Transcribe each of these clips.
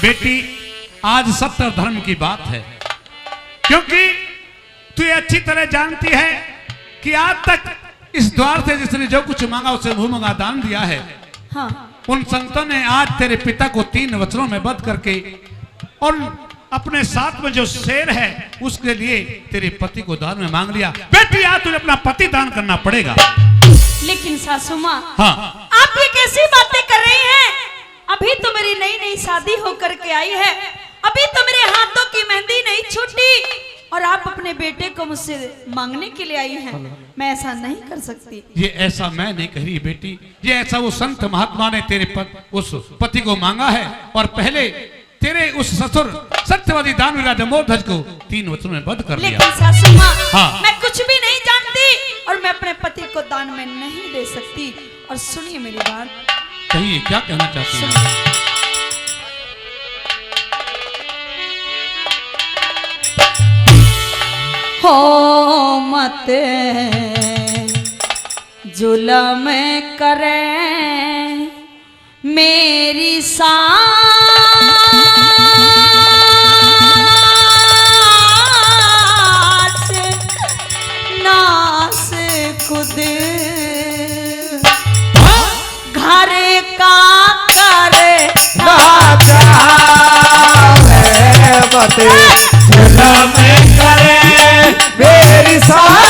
बेटी आज सत्य धर्म की बात है, क्योंकि तू ये अच्छी तरह जानती है कि आज तक इस द्वार से जिसने जो कुछ मांगा उसे मुंह दान दिया है। हाँ। उन संतों ने आज तेरे पिता को 3 वचनों में बंद करके और अपने साथ में जो शेर है उसके लिए तेरे पति को दान में मांग लिया। बेटी आज तुझे अपना पति दान करना पड़ेगा। लेकिन सासू माँ, हाँ, आप ये कैसी बातें कर रही हैं? अभी तो मेरी नई नई शादी होकर के आई है, अभी तो मेरे हाथों की मेहंदी नहीं छूटी और आप अपने बेटे को मुझसे मांगने के लिए आई हैं। मैं ऐसा नहीं कर सकती। ये ऐसा मैं नहीं कह रही बेटी, ये ऐसा वो संत महात्मा ने तेरे उस पति को मांगा है और पहले तेरे उस ससुर सत्यवादी दानवीर जमोध्वज को 3 वचनों में बंद कर लिया। लेकिन सासू माँ, हाँ। मैं कुछ भी नहीं जानती और मैं अपने पति को दान में नहीं दे सकती। और सुनिए मेरी बात। कहिए, क्या कहना चाहती हैं? हो मत जुल्म करे मेरी सास नास खुद घर का करे मत जुल्म करे मेरी सास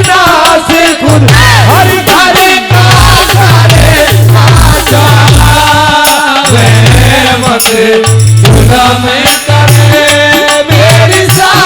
नास खुद हर घर का करे मत जुल्म करे मेरी सास।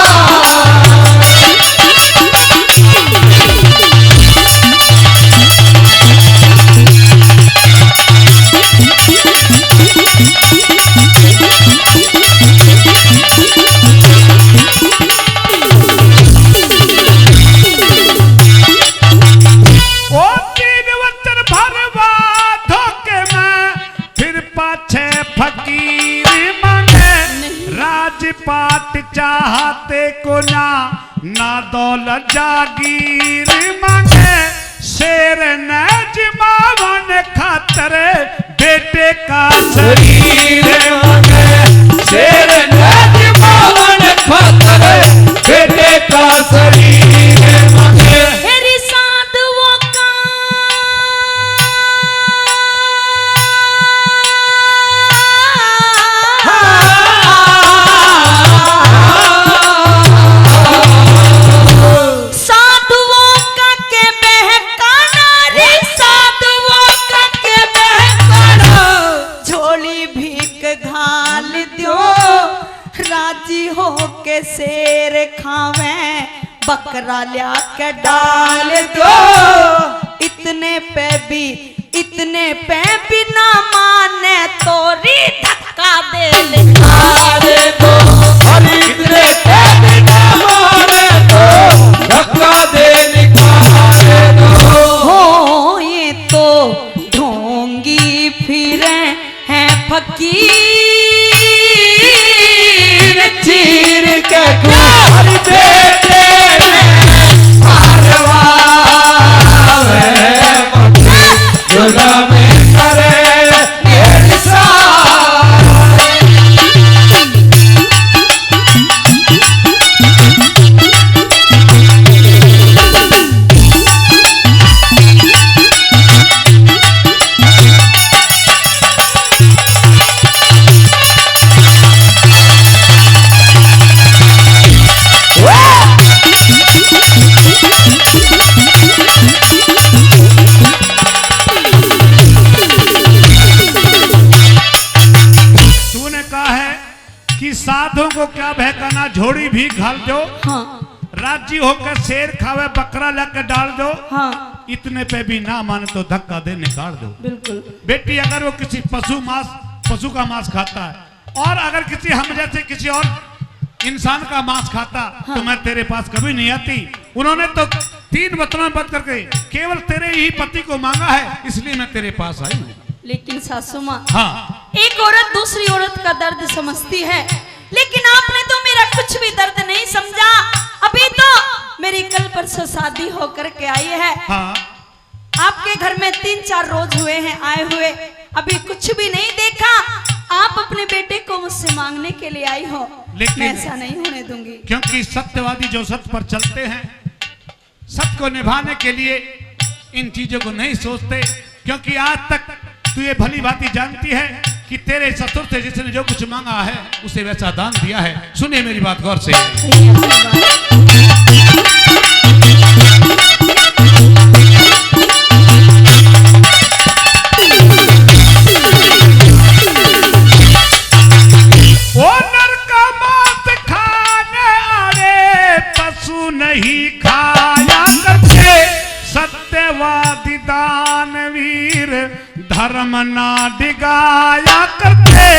पाट चाहते को ना दौलत जागीर मांगे, शेर न जिमावन खातर बेटे का शरीर मांगे, शेर न जिमावन खातर बेटे का शरीर मांगे। मेरी साधुओं का शेर खावे बकरा ल्या के डाल दो, इतने पे भी ना माने तोरी धक्का दे निकाल दो, और इतने पे भी ना माने तो धक्का दे निकाल दो। हो ये तो ढोंगी फिरे हैं फकीर चीर के हर बेटे जुल्म करे मेरी सास। साधुओं को क्या बहकाना, झोड़ी भी घाल दो। हाँ। राजी होकर शेर खावे बकरा लेकर डाल दो। हाँ। इतने पे भी ना माने तो धक्का दे निकाल दो। बिल्कुल। बेटी अगर वो किसी पशु का मांस खाता है और अगर किसी हम जैसे किसी और इंसान का मांस खाता, हाँ। तो मैं तेरे पास कभी नहीं आती। उन्होंने तो 3 वचनों में बंद करके केवल तेरे ही पति को मांगा है, इसलिए मैं तेरे पास आई हूँ। लेकिन सासू माँ, हाँ, एक औरत दूसरी औरत का दर्द समझती है, लेकिन आपने तो मेरा कुछ भी दर्द नहीं समझा। अभी तो मेरी कल परसों शादी होकर के आई है। हाँ। आपके घर में 3-4 रोज हुए हैं आए हुए, अभी कुछ भी नहीं देख अपने बेटे को मुझसे मांगने के लिए आई हो, लेकिन मैं ऐसा नहीं होने दूंगी। क्योंकि सत्यवादी जो सत्य पर चलते हैं, सत्य को निभाने के लिए इन चीजों को नहीं सोचते। क्योंकि आज तक तू ये भली भांति जानती है कि तेरे ससुर से जिसने जो कुछ मांगा है उसे वैसा दान दिया है। सुनिए मेरी बात गौर से। ओ नर का मांस खाने आए पशु नहीं खाया करते, सत्यवादी दानवीर धर्म ना डिगाया करते।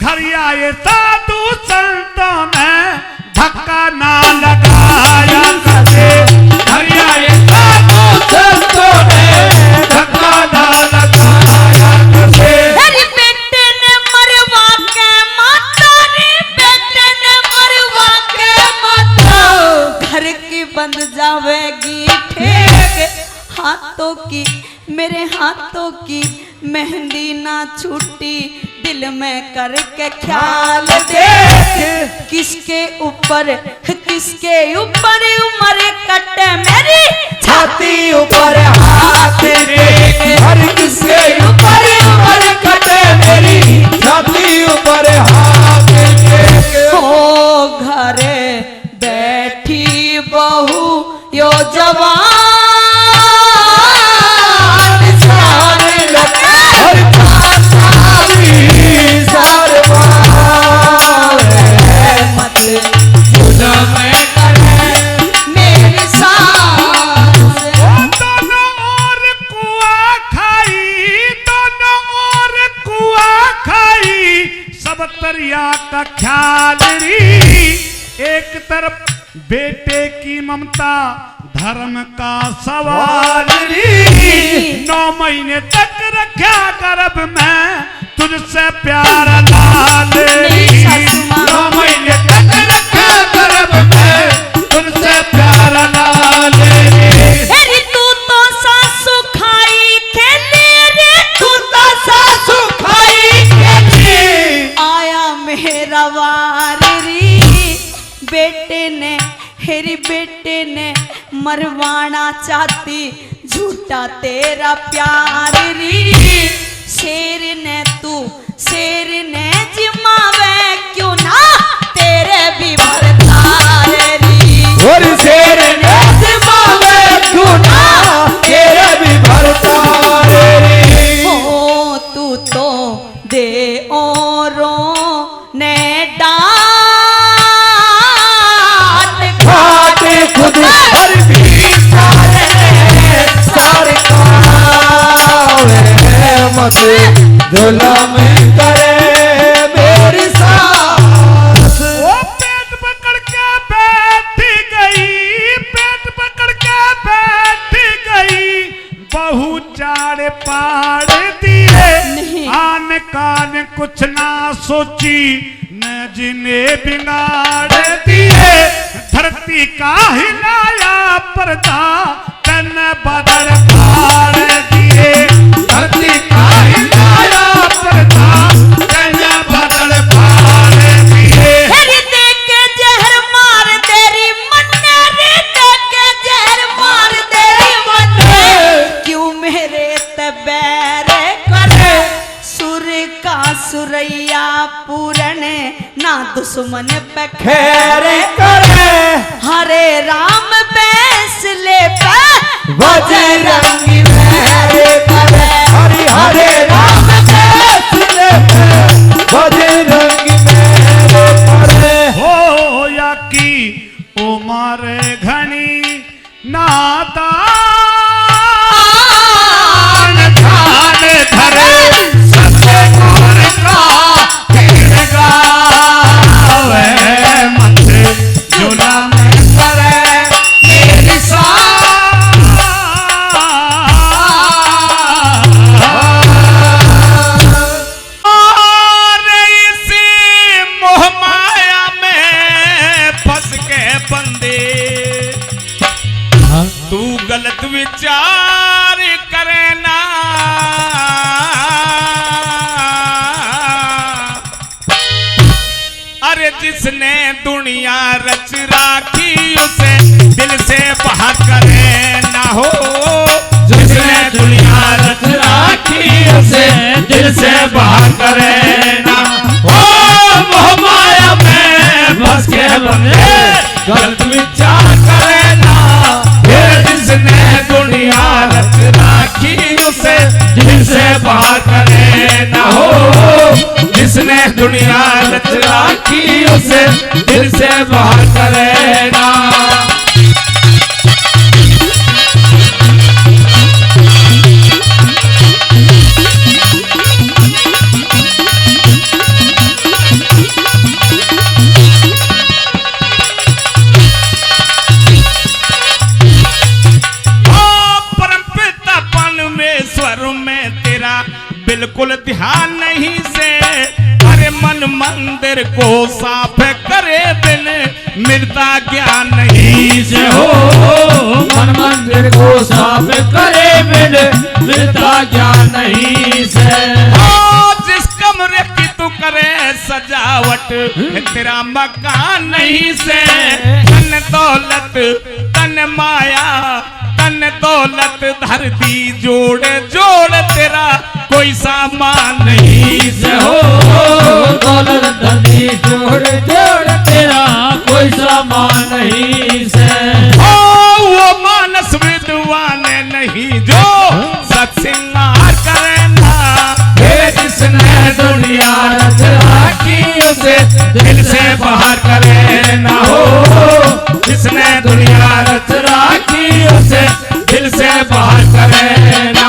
घर आए साधु संतों ने धक्का ना लगाया करते, घर आए साधु संतों ने धक्का ना लगाया करते। तेरी बेटे ने मरवा के माता रे, बेटे ने मरवा के माता। घर की बंद जावेगी ठेक, हाथों की मेरे हाथों की मेहंदी ना छूटी। दिल में करके ख्याल देख, किसके ऊपर उम्र कटे मेरी छाती ऊपर हाथ टेक, हर किसके ऊपर उम्र कटे मेरी छाती ऊपर हाथ टेक। हो घरे बैठी बहू यो जवान जाने लगे, हर पासावी मत जुल्म करे मेरी सास। दोनों ओर कुआ खाई, दोनों ओर कुआ खाई, सब तरिया का ख्याल री। एक तरफ बेटे की ममता धर्म का सवाल री। 9 महीने तक रखा गर्भ में तुझसे प्यार लाल री। 9 महीने तक रखा गर्भ में तुझसे प्यार लाल री। तेरी तू तो सासु खाई खेली रे, तू तो सासु खाई खेली। आया मेरा वार री। बेटे ने हेरी बेटे ने मरवाना चाहती, झूठा तेरा प्यार री। शेर ने जिमावे क्यों ना तेरे भी भरतार री। और शेर ने जिमावे क्यों ना तेरे भी भरतार री। हो तू तो दे औरों ने डांट खाटे खुद हर भी सारे मत जुल्म करे मेरी सास। वो पेट पकड़ के बैठ गई, पेट पकड़ के बैठ गई, बहू चाड़ पाड़ दिए। आन कान कुछ ना सोची, न जिन्हें बिगाड़ दिए। धरती का हिलाया पर्दा, तन बदल फाड़ दिए। धरती का हिलाया पर्दा, तन बदल फाड़ दिए। तेरी देख के जहर मार तेरी मन्ने रे, देख के जहर मार तेरी मन्ने। क्यों मेरे तबैर करे सुर का सुरैया पूरन, ना दुश्मन पे खैर करे हरे राम बैसले पे बजरंगी मेरे करे। हरि हरे राम बैसले पे बजरंगी मेरे करे। हो या की उमर घनी नादान, धान धरे सतगुर का गिर गावे। मत जुल्म करे मेरी सास। जिसने दुनिया रच राखी उसे दिल से बाहर करे ना हो। जिसने दुनिया रच राखी उसे दिल से बाहर करे ना हो। मोह माया में फंस के बंदे गलत विचार करे ना। जिसने दुनिया रच राखी उसे दिल से बाहर करे ना हो। जिसने दुनिया रच राखी उसे दिल से बाहर करे ना। बिल्कुल ध्यान नहीं से अरे मन मंदिर को साफ करे बिन मिलता ज्ञान नहीं से हो। मन मंदिर को साफ करे बिन मिलता ज्ञान नहीं से। जिस कमरे की तू करे सजावट तेरा मकान नहीं से। तन दौलत तन माया तन दौलत धरती जोड़ जोड़ तेरा कोई सामान नहीं से हो। दौलत धरती जोड़ जोड़ तेरा कोई सामान नहीं से। वो मानस विद्वान नहीं जो सत्सिंगार करे ना। जिसने दुनिया रच राखी उसे दिल से बाहर करे ना हो। जिसने दुनिया रच राखी उसे दिल से बाहर करे ना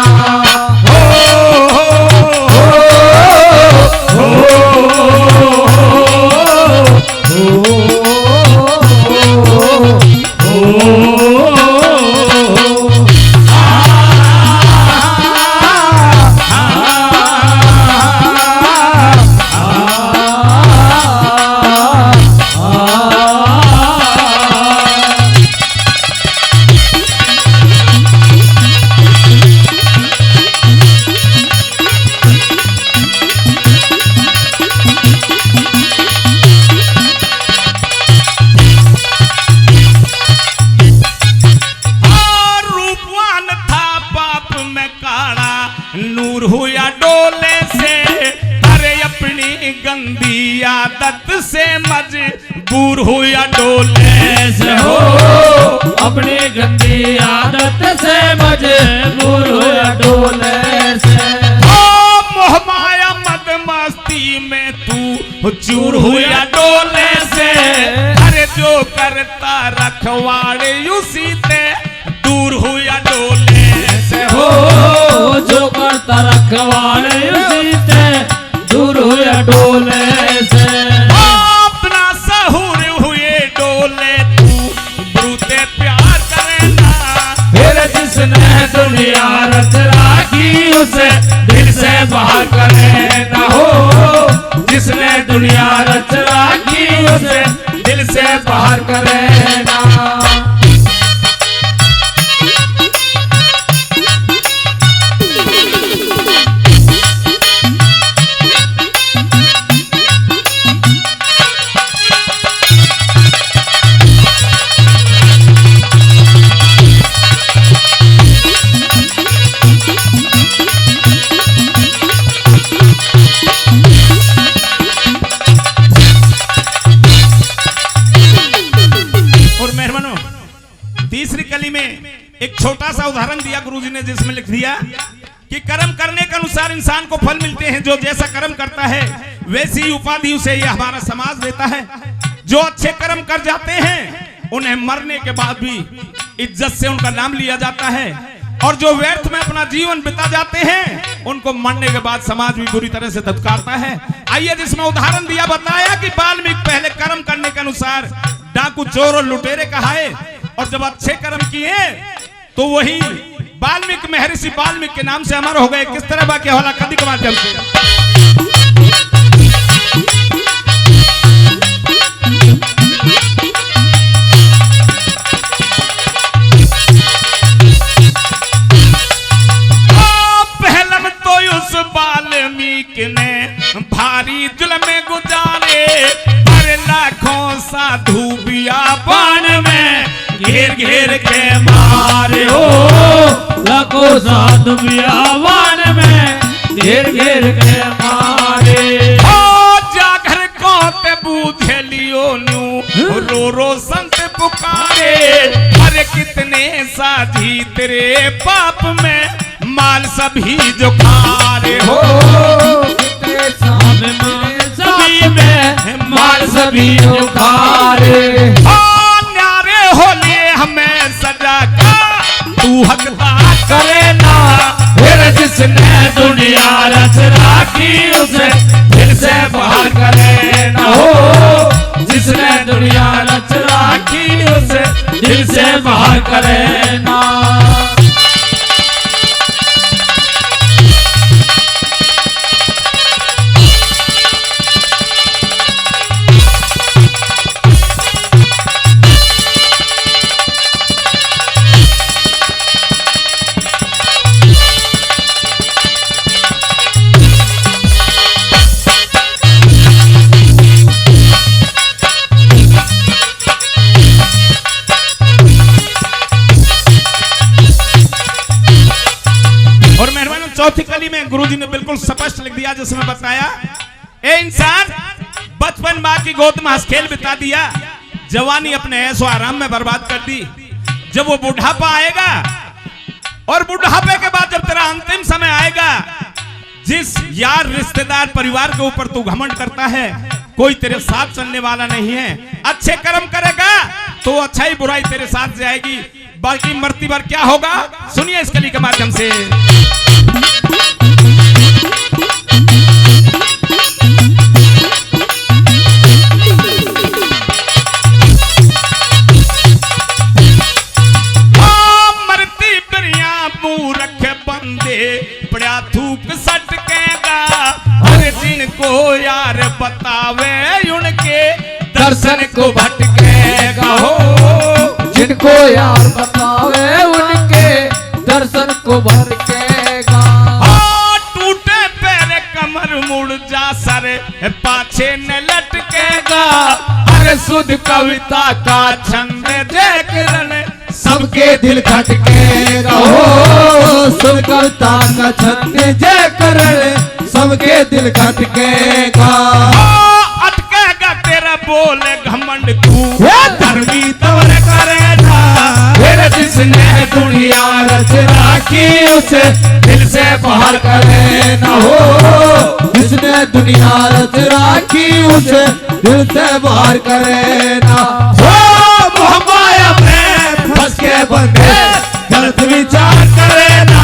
नूर हुआ डोले से अरे अपनी गंदी आदत से मजबूर हुआ डोले से हो। अपनी गंदी आदत से मजबूर हुआ डोले से। मोह माया मद मस्ती में तू चूर हुआ डोले से। अरे जो करता रखवाड़े उसी से दूर हुआ डोले से हो। जो करता रखवाड़े उसी से दूर हुआ डोले से। अपना सहूर हुए डोले तू ब्रूते प्यार करे ना। फिर जिसने दुनिया रच राखी उसे दिल से बाहर करे ना हो। जिसने दुनिया रच राखी उसे दिल से बाहर करे ना। तीसरी कली में एक छोटा सा उदाहरण दिया गुरुजी ने जिसमें लिख दिया कि कर्म करने के अनुसार इंसान को फल मिलते हैं। जो जैसा कर्म करता है वैसी उपाधि उसे यह हमारा समाज देता है। जो अच्छे कर्म कर जाते हैं उन्हें मरने के बाद भी इज्जत से उनका नाम लिया जाता है। और जो व्यर्थ में अपना जीवन बिता जाते हैं उनको मरने के बाद समाज भी बुरी तरह से धत्कारता है। आइए जिसमें उदाहरण दिया बताया कि वाल्मीकि पहले कर्म करने के अनुसार डाकू चोर और लुटेरे कहाए और जब अच्छे कर्म किए तो वही वाल्मीकि महर्षि वाल्मीकि के नाम से अमर हो गए। किस तरह बाकी हवाला कदी के माध्यम से वाल्मीकि ने भारी जुल्म गुजारे। अरे अरे लाखों साधु बियाबान में घेर घेर के मारे हो, लाखों साधु बियाबान में घेर घेर के मारे। ओ जागर को ते बूझे लियो न्यू रो रो संत पुकारे। अरे कितने साझी तेरे पाप में माल सभी जो खारे हो, कितने साथ में सभी में माल सभी जो खारे। न्यारे हो लिए हमें सजा का तू हकदार करे ना। फिर जिसने दुनिया रच राखी उसे दिल से बाहर करे ना हो, जिसने दुनिया रच राखी उसे दिल से बाहर करे ना। चौथी कली में गुरुजी ने बिल्कुल स्पष्ट लिख दिया जिसमें बताया, ए इंसान बचपन माँ की गोद में हंस खेल बिता दिया, जवानी अपने ऐसो आराम में बर्बाद कर दी। जब वो बुढ़ापा आएगा और बुढ़ापे के बाद जब तेरा अंतिम समय आएगा, जिस यार रिश्तेदार परिवार के ऊपर तू घमंड करता है, कोई तेरे साथ चलने वाला नहीं है। अच्छे कर्म करेगा तो अच्छाई बुराई तेरे साथ जाएगी, बाकी मरती बार क्या होगा सुनिए इस कली के माध्यम से। बड़ा धूप सटकेगा हर दिन को यार बतावे उनके दर्शन को भटकेगा हो, जिनको यार बतावे उनके दर्शन को भटकेगा। टूटे पैर कमर मुड़ जा सर पाछे न लटकेगा। अरे शुद्ध कविता का छंद देख सबके दिल खटकेगा हो, शुद्ध कविता का छंद जय करण सबके दिल खटकेगा। अटकेगा तेरा बोले घमंड तू धर्मी तवर करेगा। फिर जिसने दुनिया रच राखी उसे दिल से बाहर करे ना हो, जिसने दुनिया रच राखी उसे दिल से बाहर करे ना हो। मोहमाया में फंस के बंदे गलत विचार करे ना।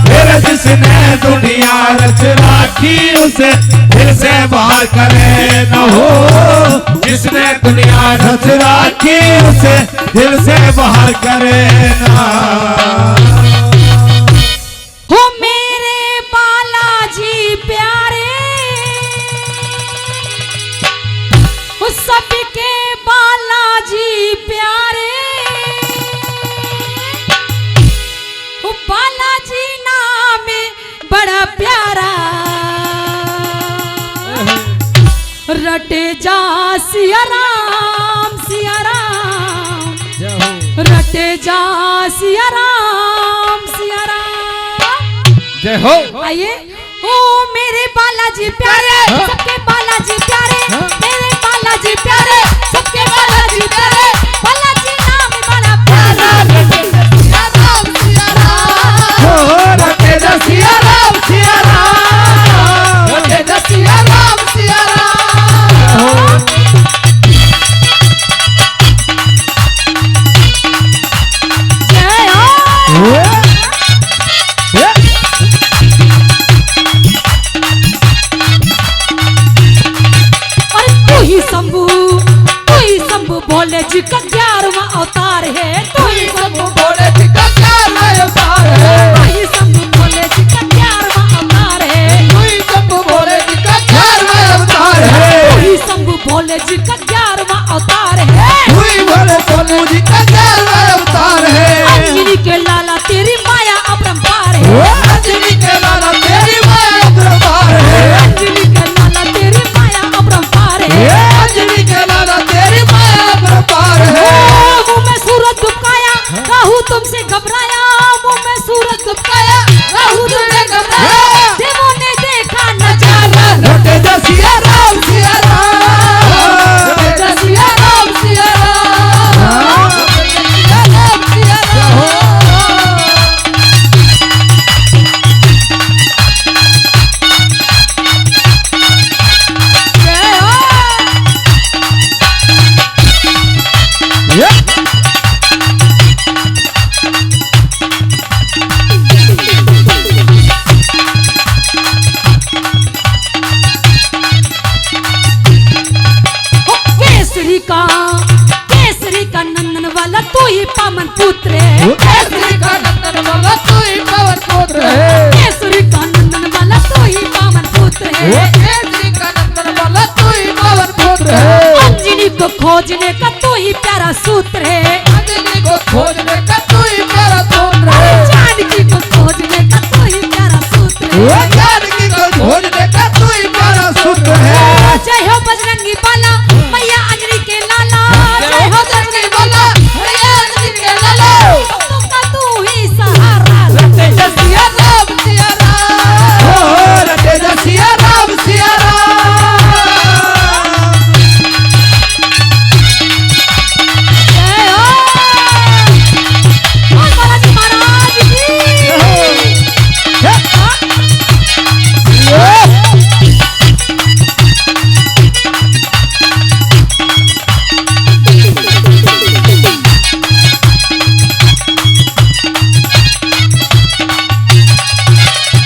फिर जिसने दुनिया रच राखी उसे दिल से बाहर करे ना हो, जिसने दुनिया रच राखी उसे दिल से बाहर करे ना। हो मेरे बालाजी प्यारे, हो सबके बालाजी प्यारे, हो बालाजी नाम बड़ा प्यारा, रटे जा सिया राम सिया राम, रटे जा सिया राम सिया राम। जय हो। आइए ओ मेरे बालाजी प्यारे, सबके बालाजी प्यारे, मेरे बालाजी प्यारे, सबके बालाजी प्यारे, बालाजी नाम बड़ा प्यारा, सिया राम सिया राम, रटे जा सिया राम सिया राम, रटे जा सिया राम सिया राम। जय हो। शंभू भोले जी का 11वां अवतार है, तू ही शंभू भोले जी का 11वां अवतार है, तू ही शंभू भोले जी का 11वां अवतार है, तू ही शंभू भोले जी का 11वां अवतार है, तू ही शंभू भोले जी का 11वां अवतार है, तू ही भोले सोनू जी का 11वां अवतार है। अंजलि के लाला तेरी माया अपरंपार है, अंजलि के लाला तेरी माया अपरंपार है, अंजलि के लाला तेरी माया अपरंपार है, अंजलि के पुत्र केसरी का नंदन वाला तू ही पवन पुत्र है। केसरी का नंदन वाला तू ही पावन पुत्र केसरी का नंदन वाला तू ही पवन पुत्र है। अंजनी को खोजने का तू ही प्यारा सूत्र है। अंजनी को खोजने का तू ही प्यारा सूत्र है। जानकी को खोजने का तू ही प्यारा सूत्र है। जानकी को खोजने का तू ही प्यारा सूत्र है। जय हो बजरंगी बाला मैया अंजनी के लाला। जय हो बजरंगी बाला मैया अंजनी के लाला। तुमका तू ही सहारा। रटे जसिया राम सिया राम। हो रटे जसिया राम सिया राम। जय हो बालाजी महाराज की।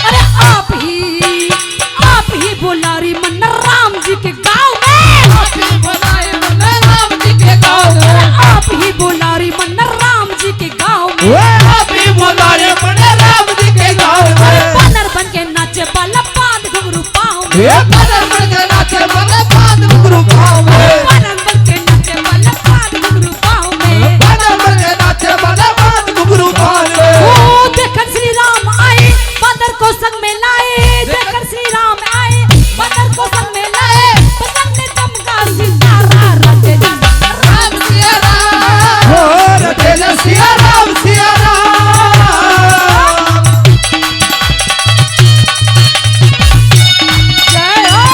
अरे आप ही बोलारी मन्ना राम जी के गाँव में। आप ही बनाए मन राम जी के गाँव में। आप ही बोलारी मन्ना राम जी के गाँव में। आप ही बनाए मन राम जी के गाँव में। बानर बन के नाचे वाला बांध घुंघरू पाँव में। ये बानर बन के नाचे वाला बांध घुंघरू पाँव में। बानर बन के नाचे वाला बांध घुंघरू पाँव में। बानर बन के नाचे वाला बांध घुंघरू पाँव में। ओ देखकर श्री राम आए बांदर को संग में लाए। देखकर श्री राम आए बांदर को संग में लाए। बजरंग ने चमका सितारा रटे राम सिया राम। हो रटे जसिया राम सिया राम। जय हो।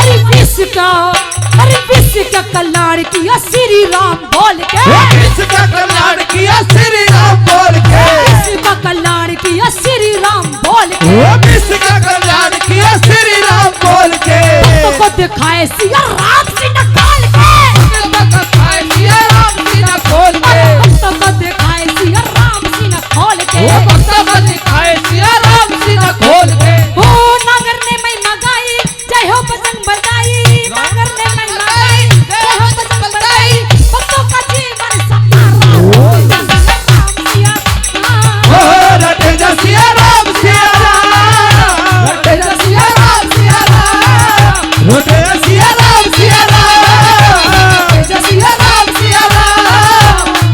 अरे विश्व का कल्याण किया श्री राम बोल के। इसका कल्याण किया श्री राम बोल के। विश्व का कल्याण किया श्री राम बोल के। विश्व का कल्याण किया श्री राम बोल के। भक्तों को दिखाए सिया राम सीना खोल के। भक्तों को दिखाए सिया राम सीना खोल के। भक्तों को दिखाए सिया राम सीना खोल के। भक्तों को दिखाए सिया राम सीना खोल के। ओ नागर ने मैं मगाई जय हो बजरंग बजाई। नागर ने मैं मगाई जय हो बजरंग बजाई। भक्तों का जीवन सहारा राम सिया राम। हो रटे जसिया राम सिया राम। रटे जसिया राम सिया राम। रटे जसिया राम सिया राम। रटे जसिया राम सिया राम।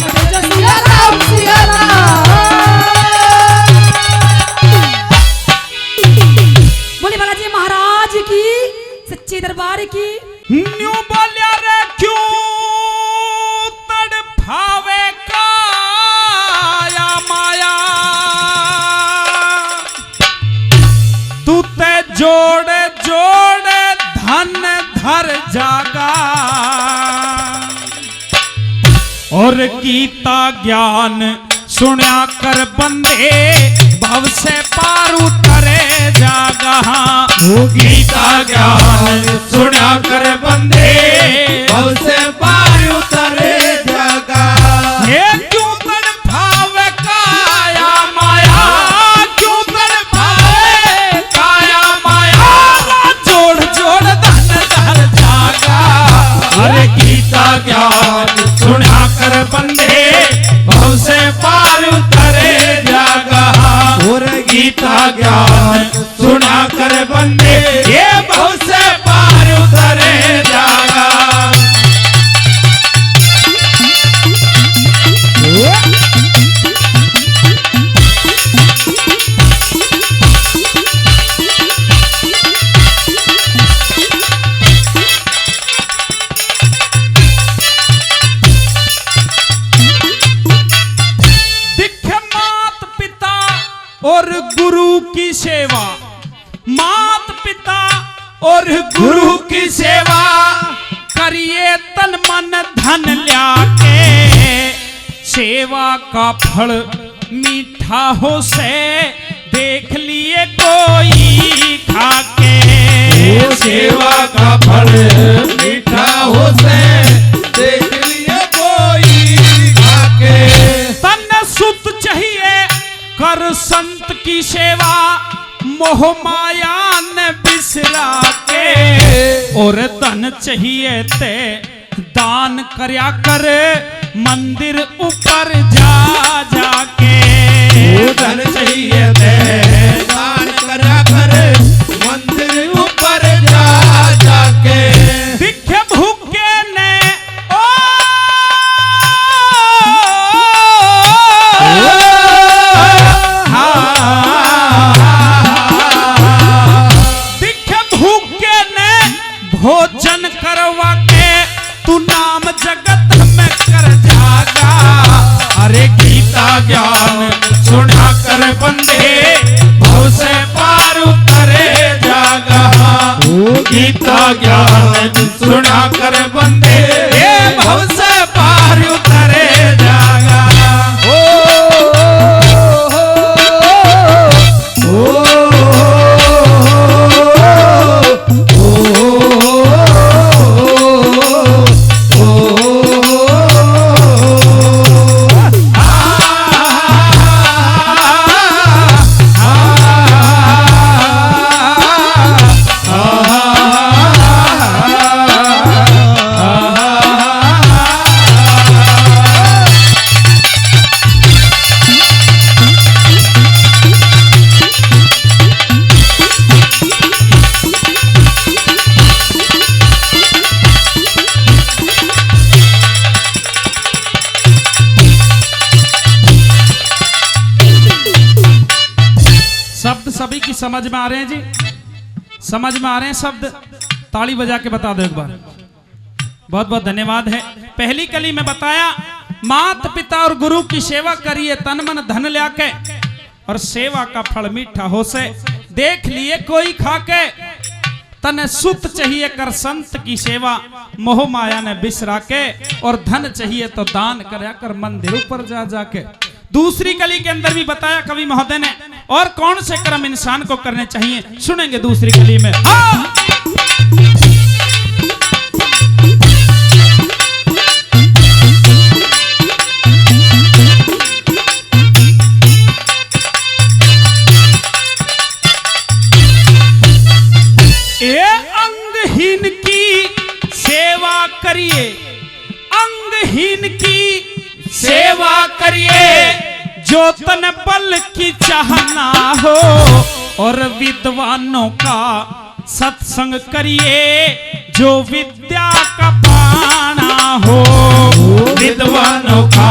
रटे जसिया राम सिया राम। बोले बालाजी महाराज की सच्चे दरबार की। न्यू बोलिया रे क्यों तड़फावे काया माया। तू ते जोड़े जोड़े धन धर जागा। और गीता ज्ञान सुन्या कर बंदे भव से पार उतरे जागा। वो गीता ज्ञान सुन्या कर बंदे भव से पार उतरे जागा। ये क्यों तड़फावे काया माया। क्यों तड़फावे काया माया। जोड़ जोड़ धन धर जागा। अरे गीता ज्ञान सुन्या कर बंदे भव से पार उतरे जागा। और गीता ज्ञान सुना कर बंदे ये भव से पार उतरे जागा। और गुरु की सेवा। मात पिता और गुरु की सेवा करिए तन मन धन ल्या के। सेवा का फल मीठा हो से देख लिए कोई खाके। सेवा का फल मीठा हो से देख लिए कोई खाके। तन सुत चाहिए कर संत की सेवा, मोह माया न बिसरा के। और धन चाहिए ते दान करया कर मंदिर ऊपर जा जाके। धन चाहिए ते दान करा कर मंदिर ऊपर जा जाके। दिखे भूखे ने ओ दिखे भूखे ने भोजन करवा के तू नाम जगत में कर जागा। अरे गीता ज्ञान सुना कर बंदे भव से पार उतरे जागा। गीता ज्ञान सुना कर बंदे ये भव से पार उतरे जागा। शब्द सभी की समझ में आ रहे हैं जी? समझ में आ रहे हैं शब्द? ताली बजा के बता दो एक बार। बहुत बहुत धन्यवाद है। पहली कली में बताया माता पिता और गुरु की सेवा करिए तन मन धन ल्याके, और सेवा का फल मीठा हो से देख लिए कोई खाके। तन सुत चाहिए कर संत की सेवा, मोह माया ने बिसरा के। और धन चाहिए तो दान करया कर मंदिर ऊपर जा जाके। दूसरी कली के अंदर भी बताया कवि महोदय ने और कौन से कर्म इंसान को करने चाहिए, सुनेंगे दूसरी कली में। हाँ! ए अंगहीन की सेवा करिए, अंगहीन की सेवा करिए। जो तन बल की चाहना हो, और विद्वानों का सत्संग करिए। जो विद्या का पाना हो, विद्वानों का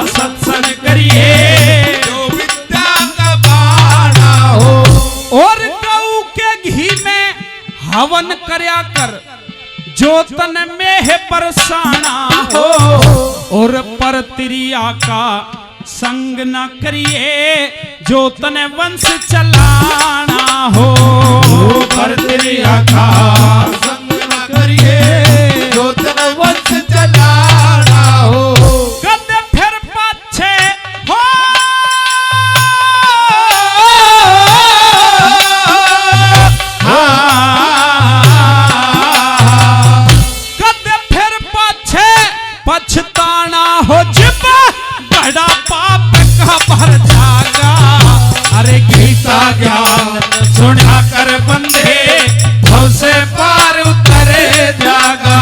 सत्संग करिए। जो विद्या का पाना हो, और गऊ के घी में हवन करया कर। जो तन में है परसाना हो, और परत्रिया का संग न करिए। जो तन वंश चलाना हो, परत्रिया का संग न करिए। जो तन वंश चलाना हो, कद फिर पाछे हो। कद फिर पाछे पछताना हो। जिब बड़ा पाप का भर जागा। अरे गीता ज्ञान सुना कर बंदे भव से पार उतरे जागा।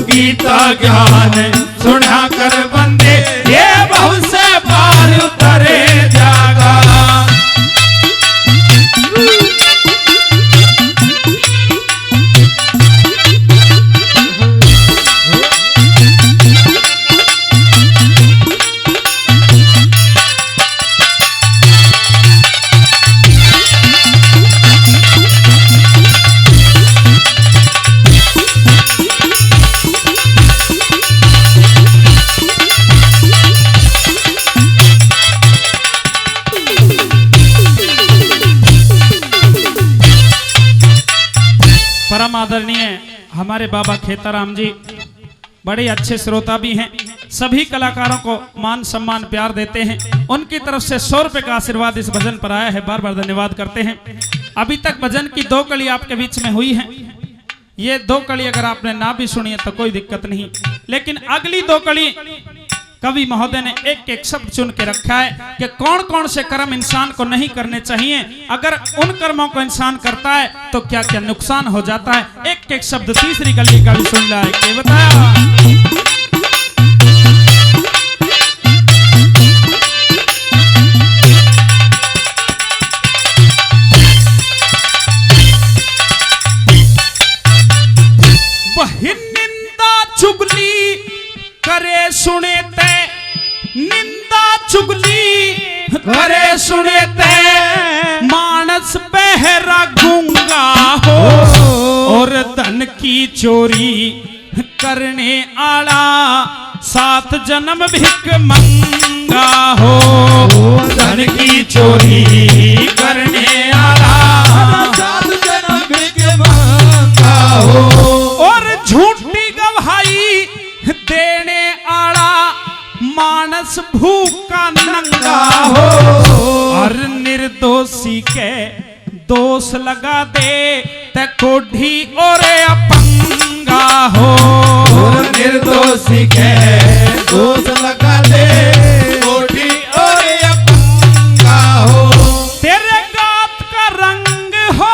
गीता ज्ञान सुना कर बंदे ये भव से पार उतरे जागा। परम आदरणीय हमारे बाबा खेताराम जी बड़े अच्छे श्रोता भी हैं, सभी कलाकारों को मान सम्मान प्यार देते हैं। उनकी तरफ से 100 रुपए का आशीर्वाद इस भजन पर आया है, बार बार धन्यवाद करते हैं। अभी तक भजन की 2 कड़ी आपके बीच में हुई है। ये 2 कड़ी अगर आपने ना भी सुनी है तो कोई दिक्कत नहीं, लेकिन अगली 2 कड़ी कवि महोदय ने एक एक शब्द चुन के रखा है कि कौन कौन से कर्म इंसान को नहीं करने चाहिए, अगर उन कर्मों को इंसान करता है तो क्या क्या नुकसान हो जाता है। एक एक शब्द तीसरी कड़ी का भी सुन रहा है कि बताया। वही निंदा चुगली करे सुने ते, निंदा चुगली करे सुने ते, मानस बहरा गूंगा हो और धन की चोरी करने आला 7 जन्म भिख मंगा हो। धन की चोरी करने आला 7 जन्म भिख मंगा हो। और झूठी गवाही देने आला मानस भूखा नंगा हो और निर्दोषी के दोष लगा दे ते कोढ़ी और अपंगा हो। निर्दोषी के दोष लगा दे कोढ़ी और अपंगा हो। तेरे गात का रंग हो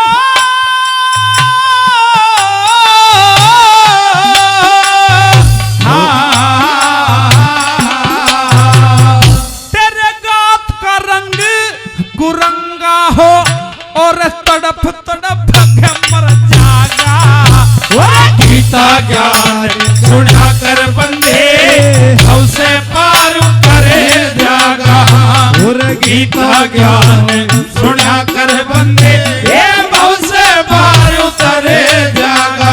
कुरंगा हो और तड़प तड़प मर जागा। गीता ज्ञान सुना कर बंदे भव से पार उतरे जागा। गीता ज्ञान सुना कर बंदे ये भव से पार उतरे जागा।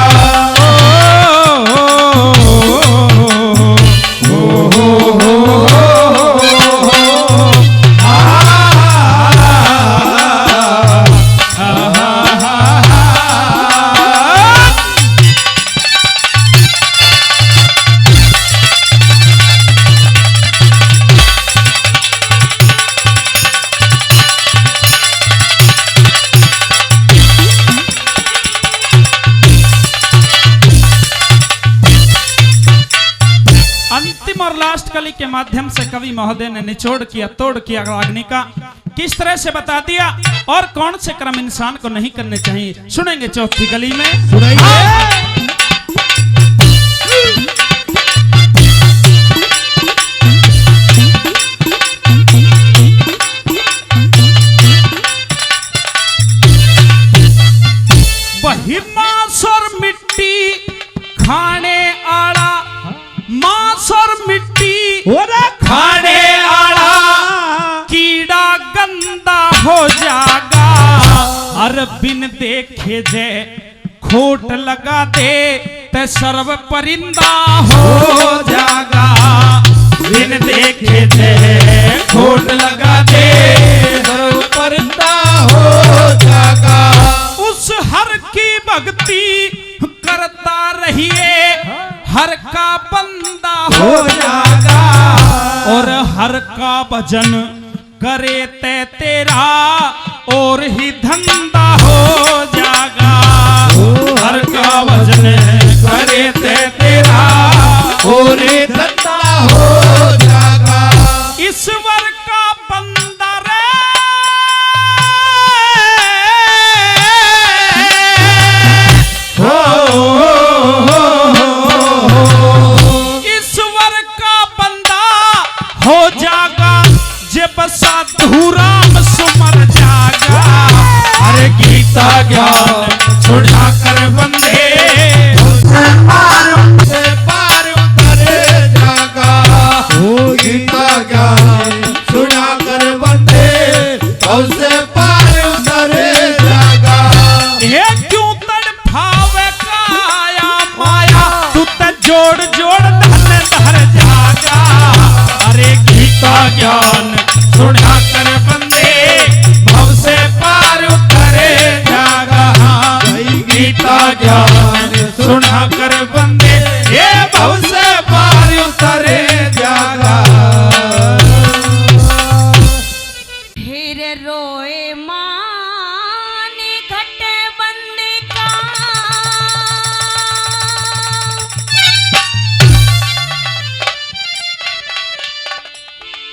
अंतिम और लास्ट कली के माध्यम से कवि महोदय ने निचोड़ किया, तोड़ किया अग्नि का, किस तरह से बता दिया और कौन से कर्म इंसान को नहीं करने चाहिए। सुनेंगे चौथी कली में। वही मांस और मिट्टी खाने आला, मांस और मिट्टी खाने आला कीड़ा गंदा हो जागा। हर बिन देखे जे खोट लगा दे ते सर्व परिंदा हो जागा। बिन देखे जे खोट लगा दे सर्व परिंदा हो जागा। उस हर की भक्ति करता रहिए, हर का बंदा हो जागा और हर का भजन करे ते तेरा और ही धंधा हो जागा। हर का भजन करे ते तेरा और ही धंधा हो जागा। ईश्वर का बंदा रे ईश्वर का बंदा हो जागा, जब साधु राम सुमर जागा। अरे गीता ज्ञान सुना कर बंदे से पार उतरे जागा। गीता ज्ञान सुना कर बंदे से पार उतरे जागा। ये क्यों तड़फावे काया माया, तू ते जोड़ जोड़ धन धर जागा। अरे गीता ज्ञान सुना कर बंदे भव से पार उतरे जागा। गीता ज्ञान सुना कर बंदे ये भव से पार उतरे जागा।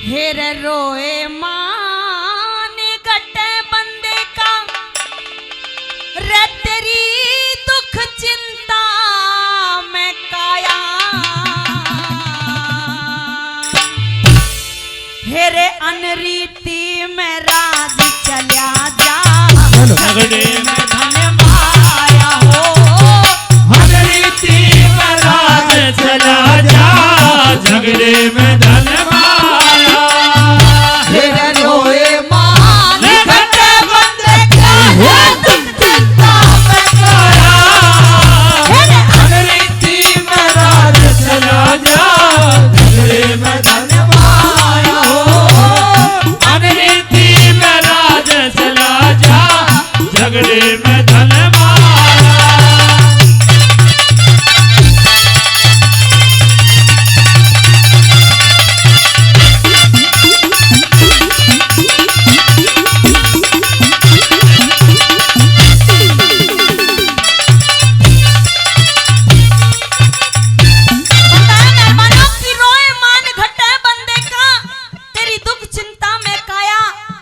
हेर रोए मान घटे बंदे का रे तेरी दुख चिंता में काया हेरे अनरीति में राज चला जा झगड़े में धन माया हो अनरीति में राज चला जा झगड़े में धन माया हेरे रोए मान घटे बंदे का है दुख चिंता में काया हेरे अनरीति में राज चला जा झगड़े में धन माया हो अनरीति में राज चला जा झगड़े में धन माया मेहमानों की रोए मान घटे बंदे का तेरी दुख चिंता में काया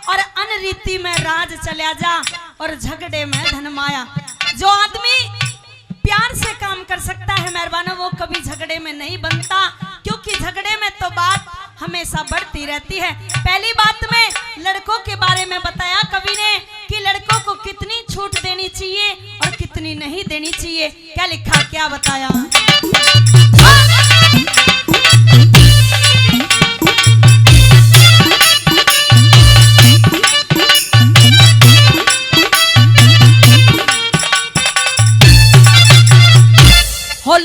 और अनरीति में राज चला जा और झगड़े में धन माया। जो आदमी प्यार से काम कर सकता है मेहरबानों वो कभी झगड़े में नहीं बनता क्योंकि झगड़े में तो बात हमेशा बढ़ती रहती है। पहली बात में लड़कों के बारे में बताया कवि ने कि लड़कों को कितनी छूट देनी चाहिए और कितनी नहीं देनी चाहिए। क्या लिखा क्या बताया हो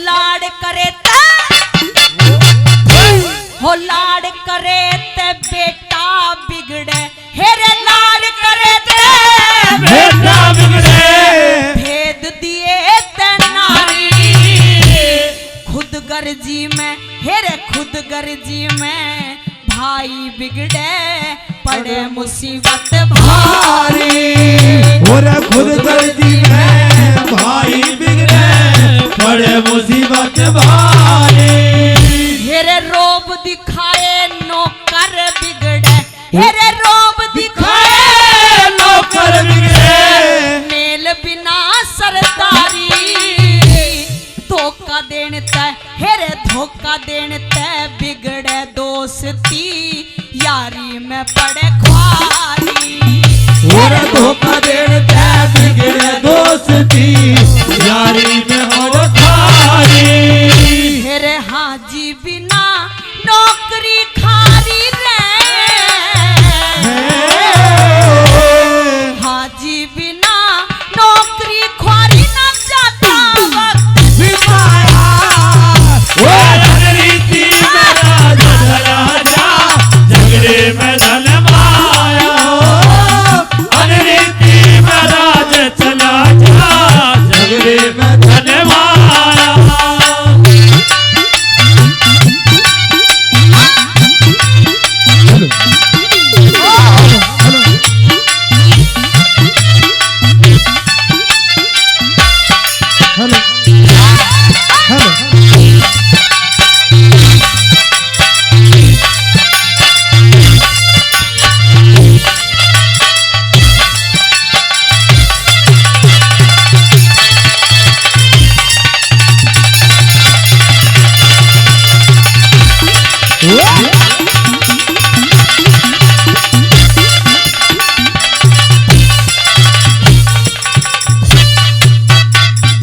लाड करे ते बेटा बिगड़े हेरे लाड करे ते बेटा बिगड़े भेद दिए ते नारी खुद गर्जी में हेरे खुद गर्जी में भाई बिगड़े पड़े मुसीबत भारी और खुद गर्जी में भाई बिगड़े बड़े मुसीबत भारी हेरे रोब दिखाए नौकर बिगड़े हेरे रोब दिखाए नौकर बिगड़े मेल बिना सरदारी धोखा देने तय हेरे धोखा देने तय बिगड़े दोस्ती यारी में पड़े ख्वारी और धोखा देते बिगड़े दोस्ती यारी में हो खारी हेरे हाजी बिना नौकरी खारी रे हाजी बिना नौकरी ख्वारी ना जाता वक्त रीति में राज चला जा झगड़े में धन माया अनरीति में राज चला जा झगड़े में धन माया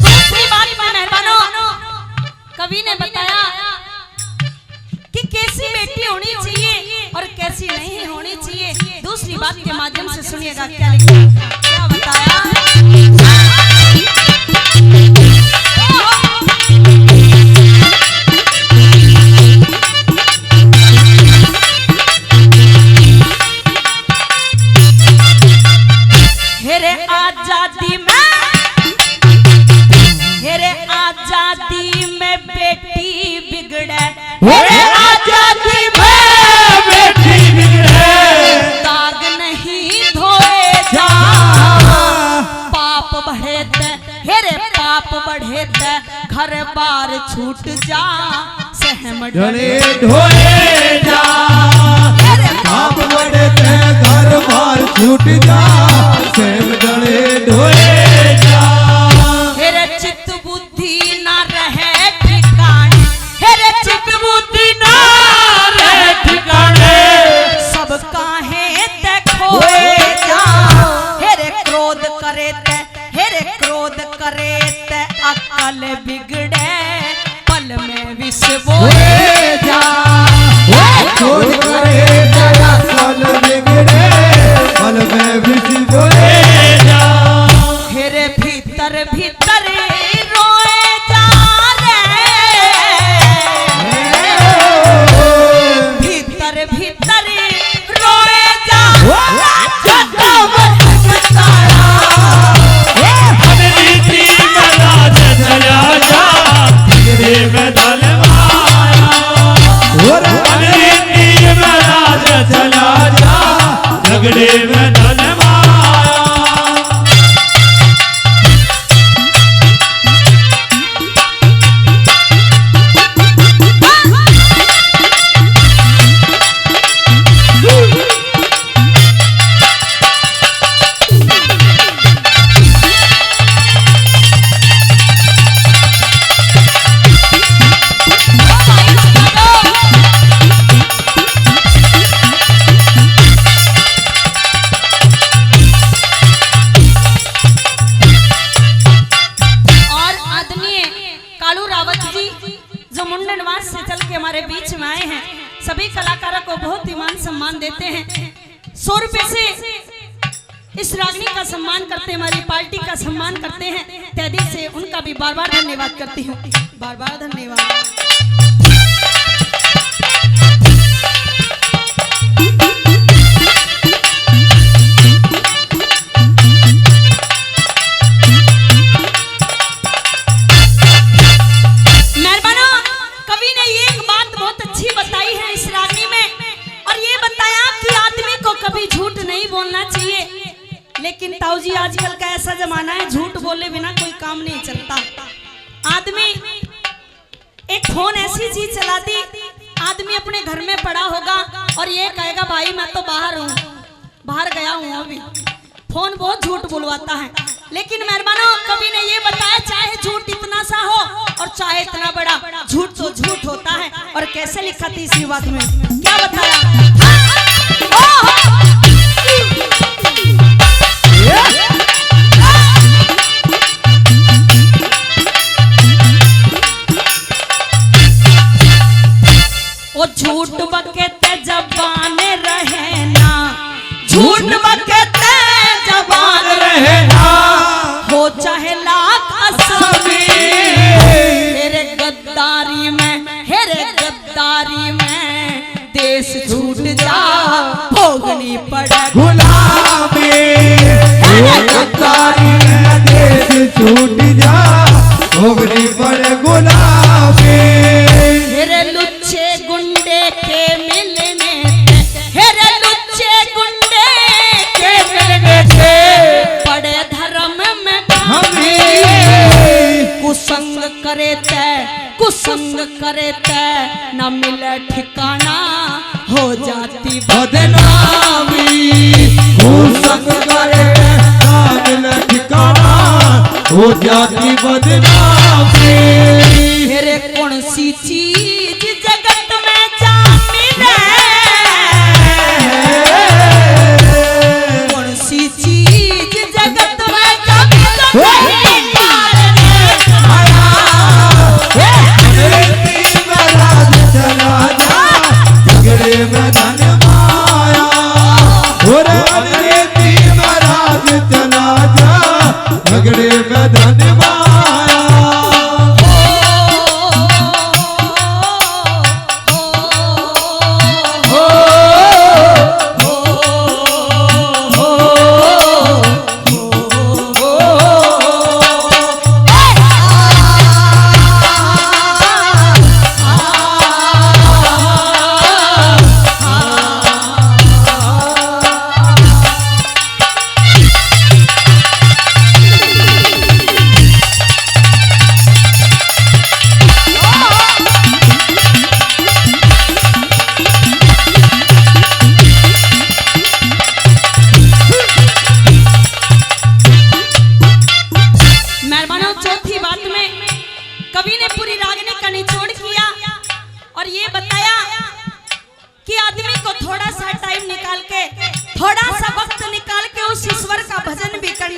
दूसरी बात में मेहरबानों कवि ने बताया कि कैसी बेटी होनी चाहिए और कैसी नहीं होनी चाहिए। दूसरी बात के माध्यम से सुनिएगा क्या लिखा क्या बताया हेरे आजादी में बेटी बिगड़े मेरे आजादी में बेटी बिगड़े दाग नहीं धोए जा पाप बढ़े ते हेरे पाप बढ़े ते घर बार छूट जा सहम ढले ढोए जा हेरे छूट जा सेम जड़े ढोए जा हेरे चित्त बुद्धि ना रहे ठिकाने, हेरे चित्त बुद्धि ना रहे ठिकाने, सब काहे ते खोए जा। हेरे क्रोध करे ते, हेरे क्रोध करे ते अकल बिगड़े, पल में विष बोए जा। क्रोध करे तेरा कल बिगड़े पल में विष बोए जा। हेरे भीतर भीतर रोए जा रे, भीतर भीतर रोए जा। रीति में राज चला जा झगड़े में धन माया रीति में राज चला जा झगड़े में धन माया सभी कलाकारों को बहुत ही मान सम्मान देते हैं। 100 रुपए से इस रागनी का सम्मान करते हैं, हमारी पार्टी का सम्मान करते हैं। तहे दिल से उनका भी बार बार धन्यवाद करती हूँ, बार बार धन्यवाद। लेकिन ताऊ जी आजकल का ऐसा जमाना है, झूठ बोले बिना कोई काम नहीं चलता। आदमी एक फोन ऐसी चीज चला दी, आदमी अपने घर में पड़ा होगा और ये कहेगा भाई मैं तो बाहर हूँ, बाहर गया हूँ अभी। फोन बहुत झूठ बुलवाता है। लेकिन मेहरबानों कभी ने ये बताया चाहे झूठ इतना सा हो और चाहे इतना बड़ा, झूठ तो झूठ होता है। और कैसे लिखा थी इसी बात में, क्या बताया? वो झूठ बकते जबान रहे ना, झूठ बकते जबान रहे ना, हो चाहे लाख असमी। हेरे गद्दारी में, हेरे गद्दारी में देश छूट जा, भोगनी पड़े गुलामी। गद्दारी में देश छूट जा, भोगनी पड़े गुलामी। हेरे लुच्चे गुंडे के मिलने, हेरे लुच्चे गुंडे के मिलने से पड़े धर्म में खामी। कुसंग करे तय, कुसंग करे तय, न मिले ठिकाना, हो जाती बदनामी। कुसंग करे न मिले ठिकाना, हो जाती बदनामी। मेरे कौन सी चीज जगत में जा मिले, कौन सी चीज जगत में जा मिले, चला जा झगड़े में धन माया। और अंग्रेजी महाराज चला जा झगड़े में धन माया।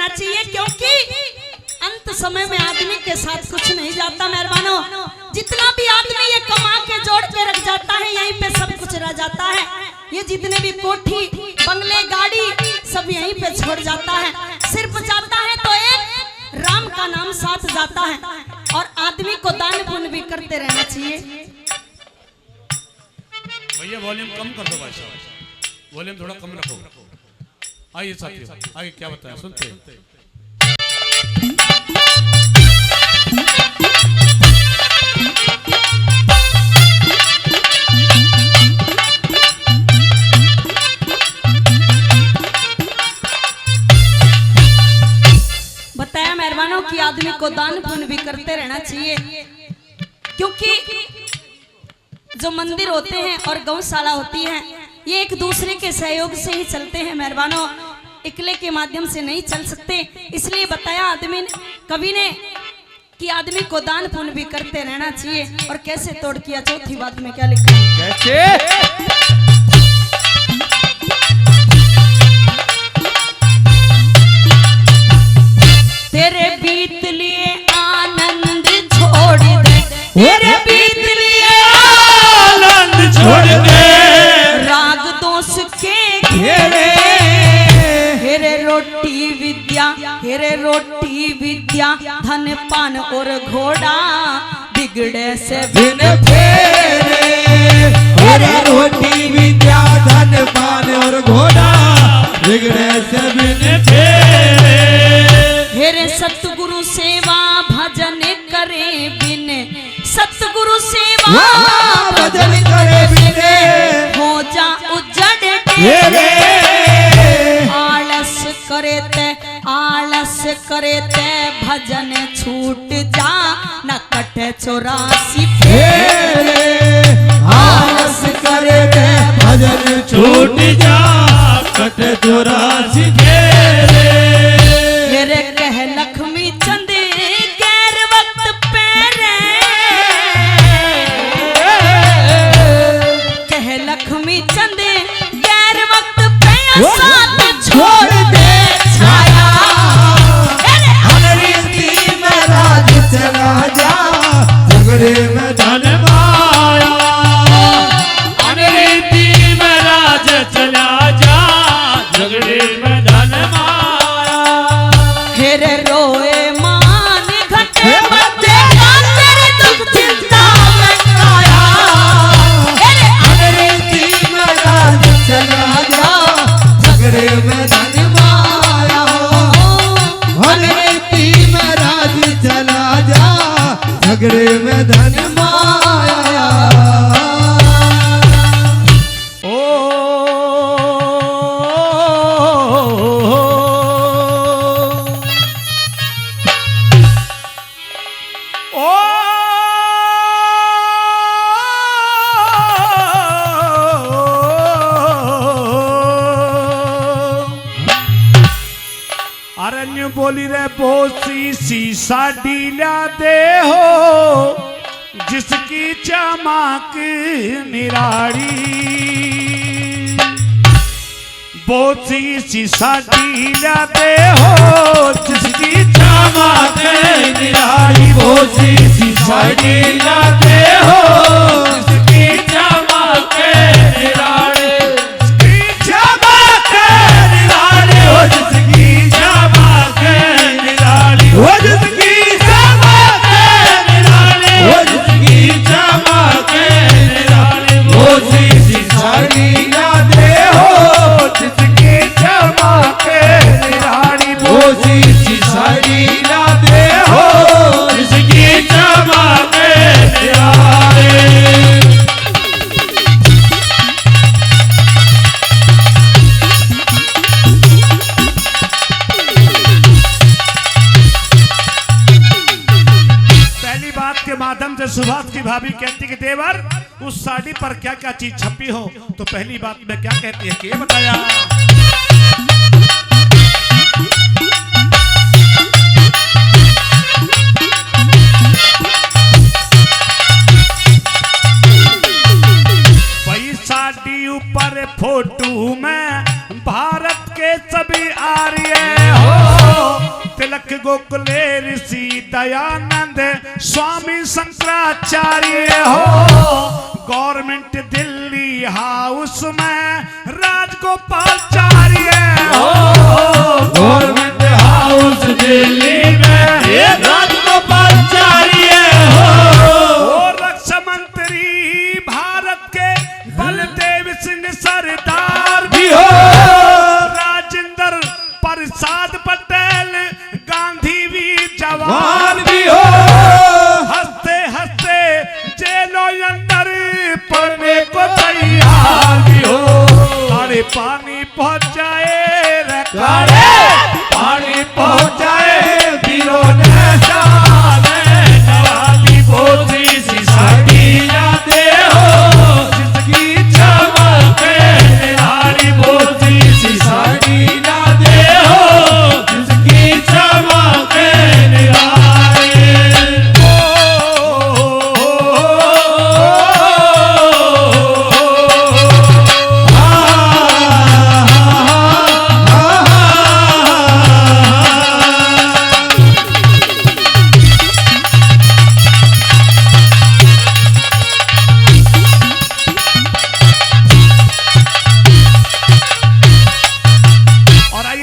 करना चाहिए, क्योंकि अंत समय में आदमी के साथ कुछ नहीं जाता मेहरबानों। जितना भी आदमी ये कमा के जोड़ के रख जाता है, यहीं पे सब कुछ रह जाता है। ये जितने भी कोठी बंगले गाड़ी सब यहीं पे छोड़ जाता है। सिर्फ जाता है तो एक राम का नाम साथ जाता है। और आदमी को दान पुण्य भी करते रहना चाहिए। भैया वॉल्यूम कम कर दो भाई साहब, वॉल्यूम थोड़ा कम रखो। आइए साथियों, आगे क्या बताया सुनते हैं। बताया मेहरबानों कि आदमी को दान पुण्य भी करते रहना चाहिए, क्योंकि जो मंदिर होते हैं और गौशाला होती है, ये एक दूसरे के सहयोग से ही चलते हैं मेहरबानों, इकले के माध्यम से नहीं चल सकते। इसलिए बताया आदमी ने, कवि ने, कि आदमी को दान पुण्य भी करते रहना चाहिए। और कैसे तोड़ किया, चौथी बात में क्या लिखा, कैसे? तेरे बीत लिए आनंद छोड़ दे, तेरे बीत लिए आनंद छोड़ दे, राग दोष के घेरे हेरे रोटी विद्या, हेरे रोटी विद्या, धन पान और घोड़ा बिगड़े से बिन फेरे, हेरे रोटी विद्या धन पान और घोड़ा बिगड़े से बिन फेरे। हेरे सतगुरु सेवा भजन करे बिन, सतगुरु सेवा भजन करे बिने हो जा उजड़ हेरे, आलस करे ते, आलस करे ते भजन छूट जा, न कटे 84 हेरे, आलस करे ते भजन छूट जा, कट 84 फेरे। हेरे कह लक्ष्मी चंद गैर वक्त पैरे, कह लक्ष्मी चंद गैर वक्त पे साथ छोड़ दे छाया, अनरीति में राज चला जा, झगड़े में धन माया, अनरीति में राज चला जा, झगड़े में धन माया। हेरे रोए मान घटे बदे का तेरे दुख चिंता में आया, हेरे अनरीति में राज चला जा, झगड़े में धन माया, अनरीति में राज चला जा, झगड़े में धन माया। अरण्य बोली रे बोसी शीशा डीला दे हो, जिसकी चमक निराड़ी, बोसी शीशा डीला दे हो, जिसकी चमक निराड़ी, बोसी शीशा डीला दे हो, जिसकी चमक निराड़ी, जिसकी चमक निराड़ी हो, जिसकी चमक निराड़ी हो, जिसकी चमक निराड़ी हो, जिसकी चमक निराड़ी, बोसी शीशा डीला दे हो, जिसकी चमक निराड़ी, बोसी शीशा डीला दे हो, जिसकी चमक निराड़ी। पहली बात के माध्यम से सुभाष की भाभी कहती कि देवर उस साड़ी पर क्या क्या चीज छपी हो, तो पहली बात में क्या कहती है कि ये बताया, भाई साड़ी ऊपर फोटो में भारत के सभी आर्य हो, गोकुले ऋषि दयानंद स्वामी शंकराचार्य हो। गवर्नमेंट दिल्ली हाउस में राजगोपालचार्य हो। गवर्नमेंट हाउस दिल्ली में ये राजगोपालचार्य हो। रक्षा मंत्री भारत के बलदेव सिंह सरदार भी हो। राजेंद्र प्रसाद पटेल गांधी भी जवान भी हो। हंसते हंसते जेलों अंदर पड़ने को तैयार भी हो। तारे पानी पहुंचाए कारे पानी पहुंचाए वीरों ने शाने नवाबी बोझी सी साड़ी जाते हो। जिसकी चमके निराली बोझी सी साड़ी जाते हो। जिसकी चमके निराली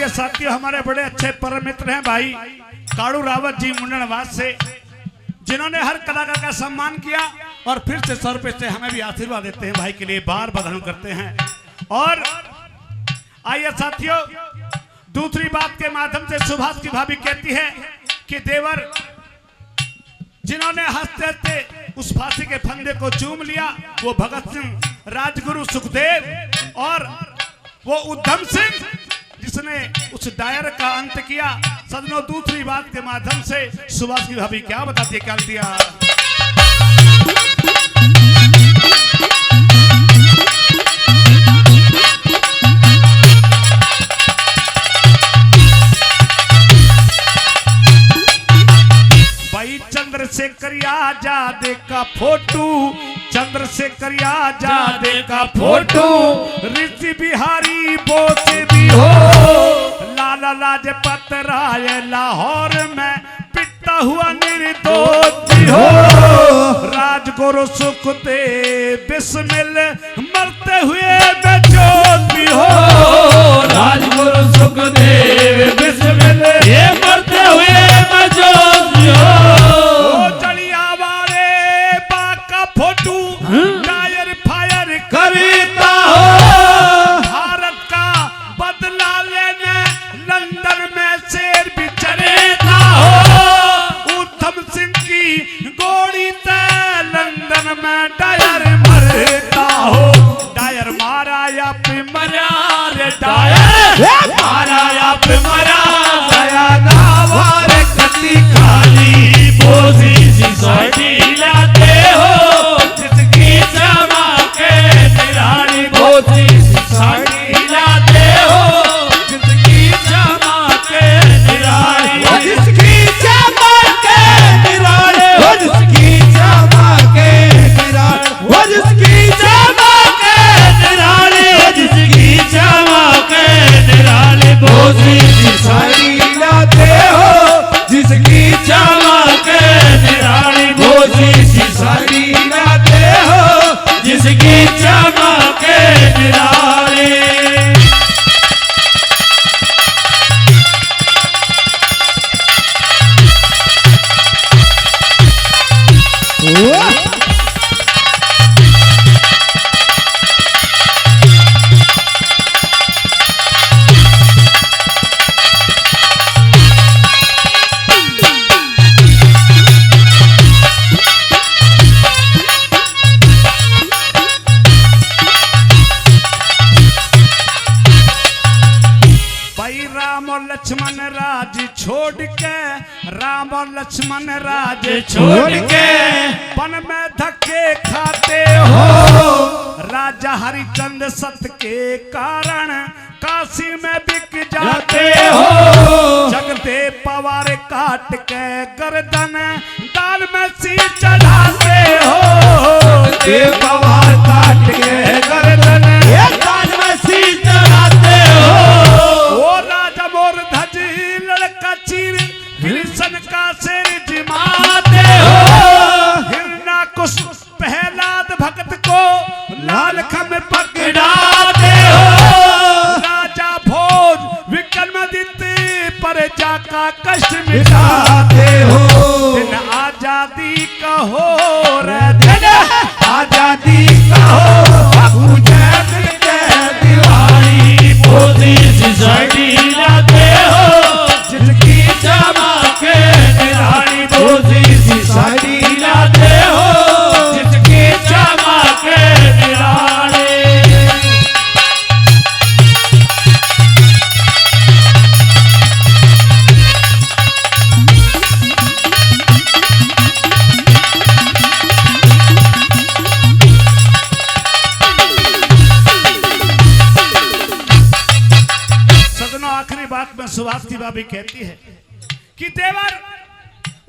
साथियों, हमारे बड़े अच्छे परम मित्र हैं भाई काड़ू रावत जी मुंडनवास से, जिन्होंने हर कलाकार का सम्मान किया और फिर से 100 रुपए से हमें भी आशीर्वाद देते हैं। भाई के लिए बार बधाई करते हैं। और आइए साथियों, दूसरी बात के माध्यम से सुभाष की भाभी कहती है कि देवर जिन्होंने हंसते हंसते उस फांसी के फंदे को चूम लिया, वो भगत सिंह, राजगुरु सुखदेव और वो उधम सिंह जिसने उस डायर का अंत किया। सदनों, दूसरी बात के माध्यम से सुभाष की भाभी क्या बताती है, क्या दिया। भाई चंद्रशेखर आजाद का फोटो, चंद्रशेखर आजाद का फोटो, ऋषि बिहारी बोस भी हो। लाला लाजपत राय लाहौर में पिटता हुआ निर्दोष भी हो। राजगुरु सुखदेव बिस्मिल मरते हुए बेजोत भी हो। राजगुरु सुखदेव बिस्मिल ये मरते हुए बेजोत भी हो। जलियांवाले बाग का फोटो टायर फायर करता हो। भारत का बदला लेने लंदन में शेर भी चलेता हो। उधम सिंह की गोली से लंदन में डायर मरता हो। डायर मारा या पे मरा रे, डायर मारा या पे मरा गया नावार कति खाली बोझी सी साड़ी लाते हो। जिसकी जमा के निराली बोझी सी साड़ी लाते हो। जिसकी जमा के निराली, जिसकी जमा के निराली, जिसकी जमा के निराली, जिसकी जमा के निराली, जिसकी जमा के निराली बोझी सी साड़ी लाते हो। जिसकी जमा के निराली बोझी सी साड़ी लाते हो। जिसकी जमा के निराली राम और लक्ष्मण राज छोड़ के, राम और लक्ष्मण राज छोड़ के वन में धक्के खाते हो। राजा हरिचंद्र सत के कारण काशी में बिक जाते हो। जगते पवार काट के गर्दन दाल में सी चढ़ाते हो। जगते पवार काट के गर्दन दाल में सी चढ़ाते हो। वो राजा मोर धज लड़का चीर फिर लाल खम पकड़ा पकड़ाते हो राजा भोज विक्रमादित्य प्रजा का कष्ट मिटाते हो दिन आजादी का हो रे दिन आजादी का हो पूजा के दिवाली मोदी सोसाइटी लाते हो जिसकी चमक निराली मोदी सोसाइटी लाते हो जिसकी चमक निराली सदनों आखिरी बात में सुभाष की भाभी कहती है कि देवर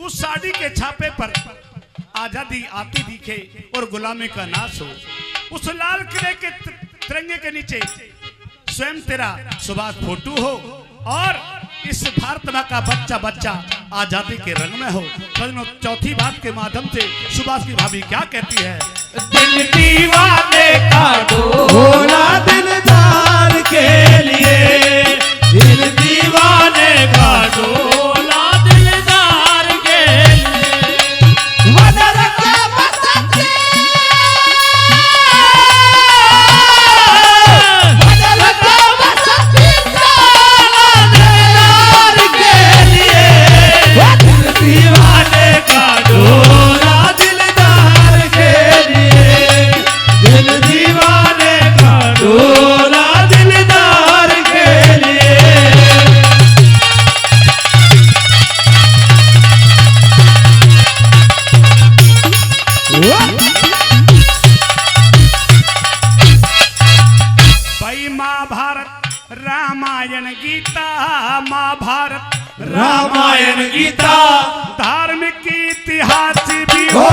उस साड़ी के छापे पर आजादी आती दिखे और गुलामी का नाश हो उस लाल किले के तिरंगे के नीचे स्वयं तेरा सुभाष फोटो हो और इस भारत माँ का बच्चा बच्चा आजादी के रंग में हो। सदनों चौथी बात के माध्यम से सुभाष की भाभी क्या कहती है दिल दीवाने का भोला दिलदार के लिए दिल दीवाने का डोला दिलदार के लिए वदर के बसंती वदर के बसंती दिलदार के लिए दिल दीवाने का डोला दिलदार के लिए दिल दीवाने का डोला दिलदार के लिए भाई महाभारत रामायण गीता महाभारत रामायण गीता धार्मिक इतिहास भी हो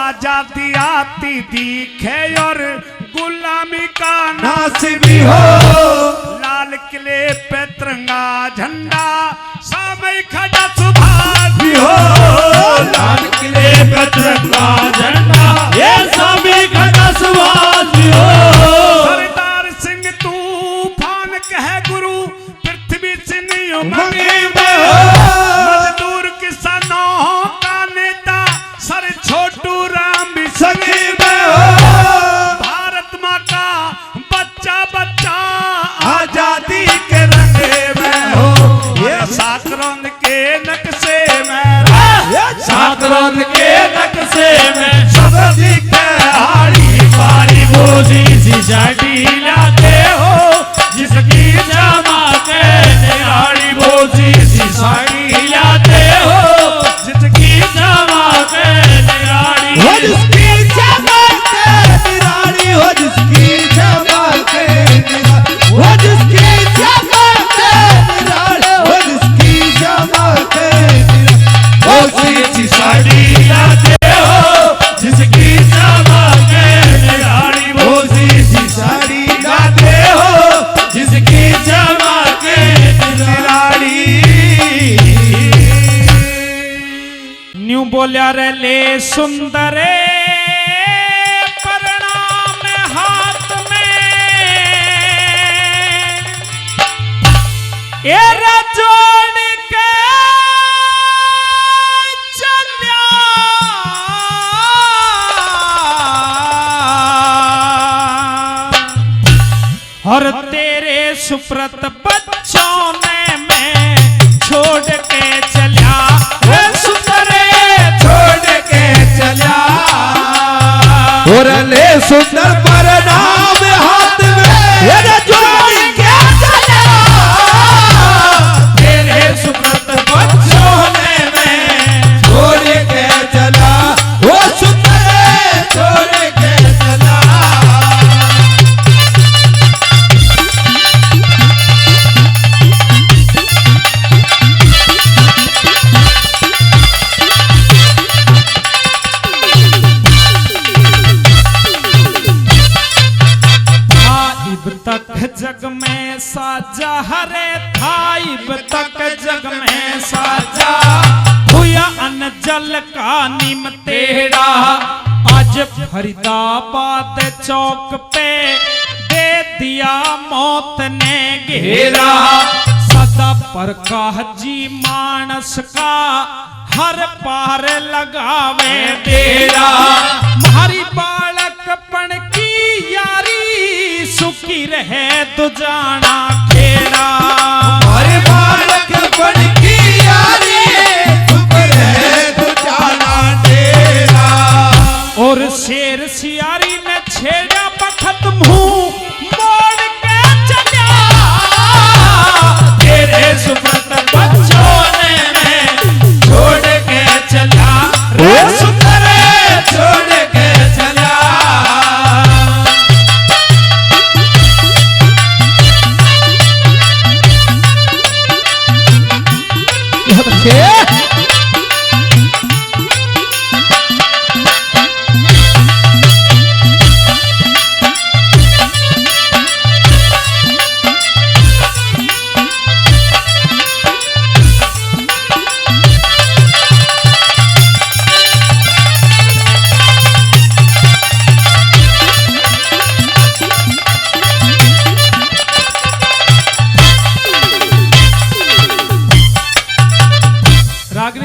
आजादी आती दिखे और गुलामी का नास भी हो लाल किले पे तिरंगा झंडा सामय खड़ा सुभाष भी हो लाल किले पे तिरंगा झंडा ये सभी घटा सुभाष भी हो सरदार सिंह तूफान कह गुरु पृथ्वी सिंह मंगे उमंग में हो मजदूर किसानों का नेता सर छोटू राम भी संगे में हो भारत माँ का बच्चा बच्चा आजादी के रंगे में हो ये साकरौंद के नक्शे में साकरौंद के नक्शे में सब दिखे हाड़ी पारी मोदी सोसाइटी लाते हो जिसकी जमा के निराली मोदी सोसाइटी लाते हो जिसकी जमा के निराली हो जिसकी चमक निराली हो जिसकी चमक निराली हो जिसकी चमक निराली हो जिसकी चमक निराली हो मोदी सोसाइटी लाते हो जिसकी जमा के निराली मोदी साड़ी गाते हो जिसकी जमा के निराली न्यू बोलिया रे ले सुंदरे प्रणाम हाथ में ए जोड़ के चलिया और तेरे सुप्रत बच्चों ने मैं छोड़ के चलिया रे सुंदरे छोड़ के चला और ले सुंदर प्रणाम हाथ में ये जोड़ी के चला तेरे सुप्रत बच्चों ने मैं छोड़ के चला वो सुंदर छोड़ के चला तक जग में साजा हरे थाइब तक जग में साजा हुआ अन जल का निम तेरा आज फरीदाबाद चौक पे दे दिया मौत ने घेरा। सदा प्रकाश जी मानस का हर पार लगावे डेरा। मारी बालकपन की यारी सुखी रहे तो जाना खेड़ा। हमारे बालकपन की यारी सुख रहे तो जाना डेरा। और शेर सियारी ने छेड़ा बखत मुंह मोड़ के चला। तेरे सुब्रत बच्चों ने छोड़ के चला रे सुंदर छोड़ के चला।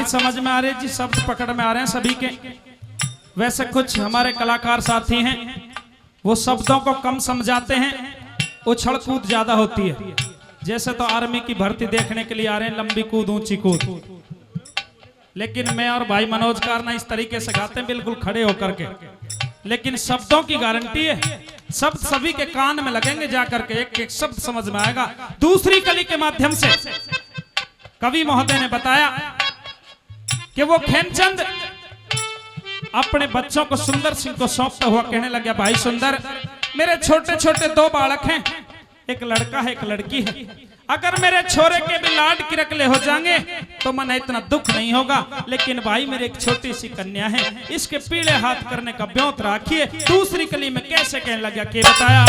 समझ में आ रहे जी, शब्द पकड़ में आ रहे हैं सभी के। वैसे कुछ हमारे कलाकार साथी हैं वो शब्दों को कम समझाते हैं, उछल कूद ज्यादा होती है। जैसे तो आर्मी की भर्ती देखने के लिए आ रहे हैं, लंबी कूद ऊंची कूद। लेकिन मैं और भाई मनोज कारना इस तरीके से गाते हैं बिल्कुल खड़े होकर के। लेकिन शब्दों की गारंटी है, शब्द सभी के कान में लगेंगे जाकर के, एक एक शब्द समझ में आएगा। दूसरी कली के माध्यम से कवि महोदय ने बताया कि वो खेमचंद अपने बच्चों को सुंदर सिंह को सौंपता हुआ कहने लगा, भाई सुंदर, मेरे छोटे छोटे दो बालक हैं, एक लड़का है एक लड़की है। अगर मेरे छोरे के भी लाड किरकले हो जाएंगे तो मन इतना दुख नहीं होगा, लेकिन भाई मेरी एक छोटी सी कन्या है, इसके पीले हाथ करने का ब्योत राखिए। दूसरी कली में कैसे कहने लगा कि बताया,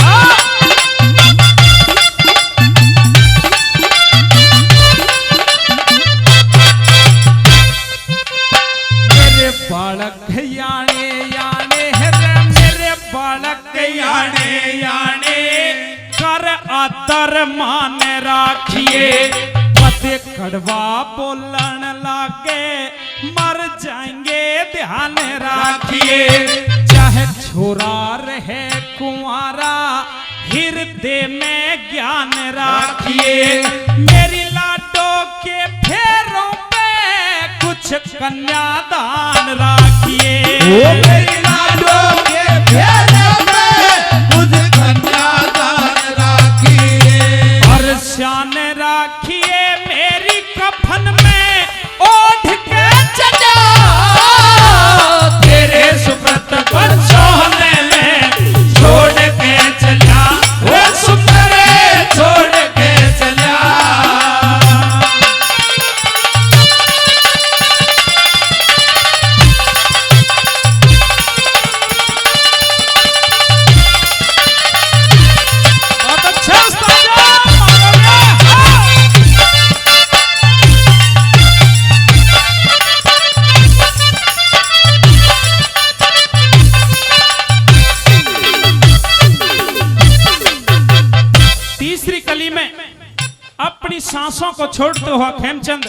मेरे बालक याने याने है रे, मेरे बालक याने याने कर आदर मान राखिए। पते कड़वा बोलन लागे मर जाएंगे ध्यान राखिए। चाहे छोरा रहे कुंवारा हृदय में ज्ञान राखिए। मेरी लाडो के फेरों पे कुछ कन्यादान राखिए। मेरी लाडो के फेरों पे कुछ कन्यादान राखिए। और शान राखिए मेरी कफन में ओढ़ के चला। तेरे सुब्रत बच्चों ने छोड़ के चला, वो सुंदर छोड़ के चला। बहुत अच्छा तीसरी कली में अपनी सांसों को छोड़ते हुआ खेमचंद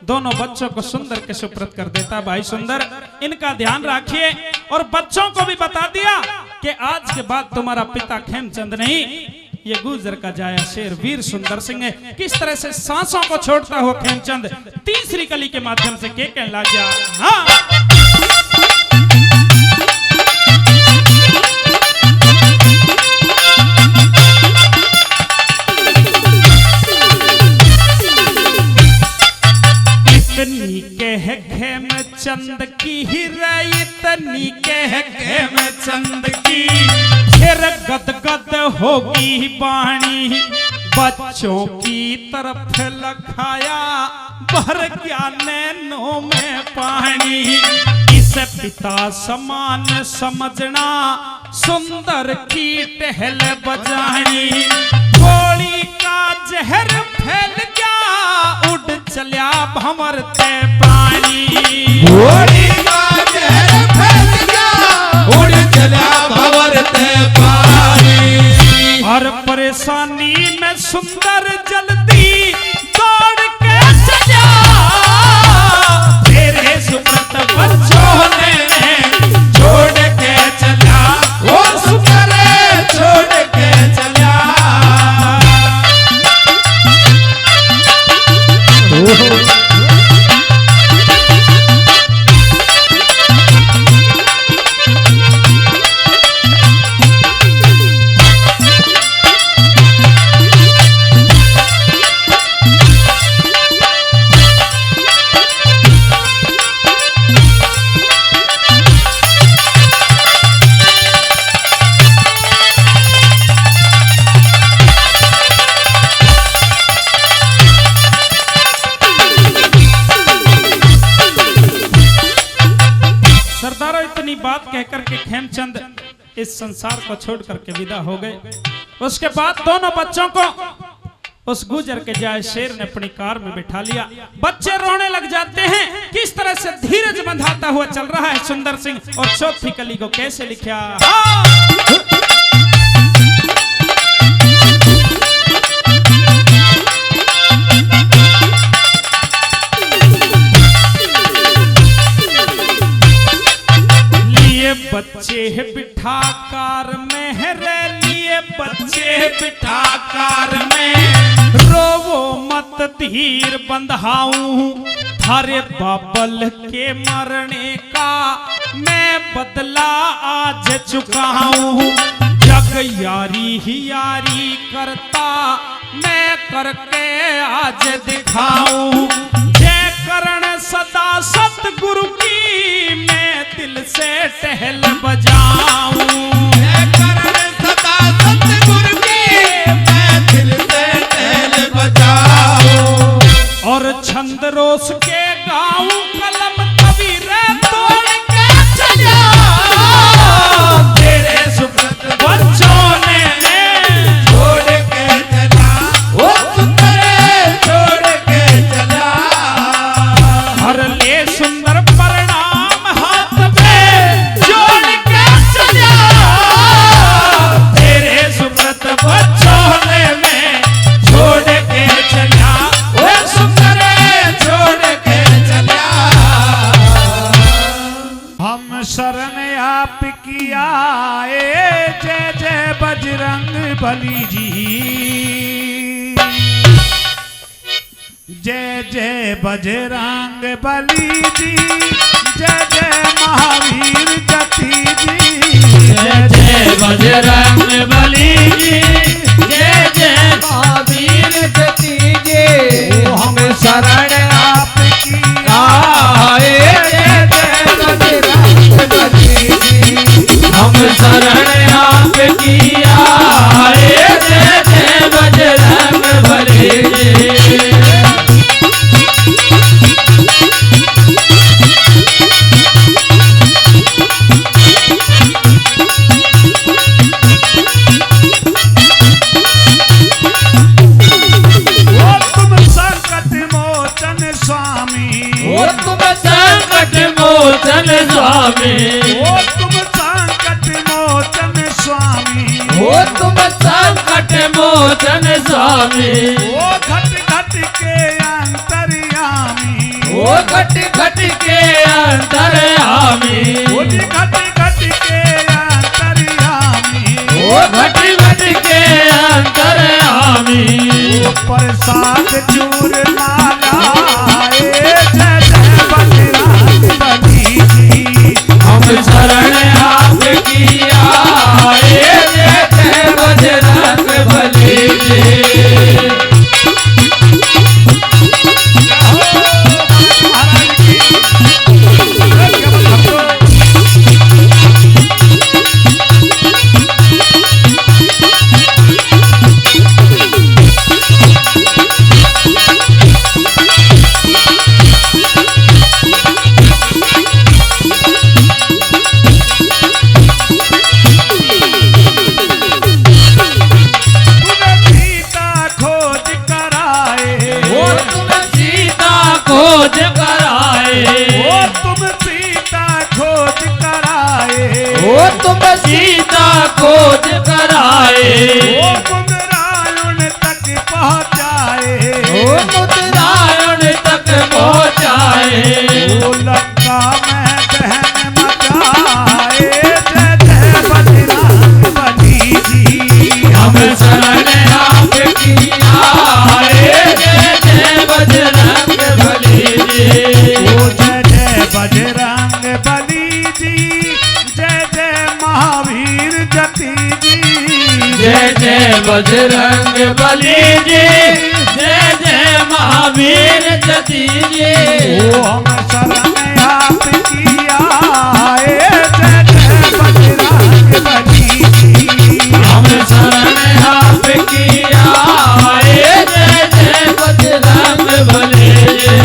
दोनों बच्चों को सुंदर के सुपुर्द कर देता। भाई सुंदर, इनका ध्यान रखिए। और बच्चों को भी बता दिया कि आज के बाद तुम्हारा पिता खेमचंद नहीं, ये गुजर का जाया शेर वीर सुंदर सिंह है। किस तरह से सांसों को छोड़ता हुआ खेमचंद तीसरी कली के माध्यम से क्या कहने लग गया, हाँ। इतनी कह खेमचंद की हिराई, इतनी कह खेमचंद की फिर गदगद होगी बाणी। बच्चों की तरफ लखाया भर गया नैनों में पानी। इसे पिता समान समझना सुंदर की टहल बजानी। गोली का जहर फैल गया उड़ चलिया भंवरते पानी। गोली का जहर फैल गया उड़ परेशानी में सुंदर जल्दी दौड़ के चला, तेरे सुब्रत बच्चों ने छोड़ के चला, वो सुंदर छोड़ के चला। सरदारों, इतनी बात कहकर के खेमचंद इस संसार को छोड़ करके विदा हो गए। उसके बाद दोनों बच्चों को उस गुजर के जाए शेर ने अपनी कार में बिठा लिया। बच्चे रोने लग जाते हैं। किस तरह से धीरज बंधाता हुआ चल रहा है सुंदर सिंह, और चौथी कली को कैसे लिखा। बच्चे बिठा कार में है रे, लिए बच्चे बिठा कार में, रोवो मत धीर बंधाऊं, थारे बाबल के मरने का मैं बदला आज चुकाऊं। जग यारी ही यारी करता, मैं करके आज दिखाऊं। जय करण सदा सतगुरु की, मैं दिल से टहल बजाऊं। जय करण सदा सतगुरु की, मैं दिल से टहल बजाऊं। और छंद रोस के गाऊं, कलम कबीर तोड़ के चला, तेरे सुब्रत बच्चों ने छोड़ के चला, वो सुंदर छोड़ के चला। हर ले सुंदर परिणाम हाथ में जोड़ के चला, तेरे सुब्रत बच्चों ने छोड़ के चला, वो सुंदर छोड़ के चला। हम शरण आप की आए, जय जय बजरंग बली जी, जय जय बजरंग बली जी, जय जय महावीर जती जी, जय जय बजरंग बली जी, जय जय महावीर जती जे, हम शरण आपकी आए जय जय बजरंग बली जी। हम शरण आपकी आए, जय जय बजरंग बली जी। वो तुम संकट मोचन स्वामी, वो तुम संकट मोचन स्वामी, वो तुम संकट मोचन स्वामी, वो तुम संकट मोचन स्वामी, वो घट घट के अंतर्यामी, वो घट घट के अंतर्यामी, वो जी घट घट के अंतर्यामी, वो घट घट के अंतर्यामी। वो प्रसाद चूर लाए, जय जय बजरंग बली जी, हम शरण आपकी आए, जय जय बजरंग बली जी। महाराज की तुम सीता खोज कराए, वो तुम बजरंग बली जी, जय जय महावीर जती जी। ओ हम शरण आपकी आए, जय जय बजरंग बली जी। हम शरण आपकी आए, जय जय बजरंग बली जी।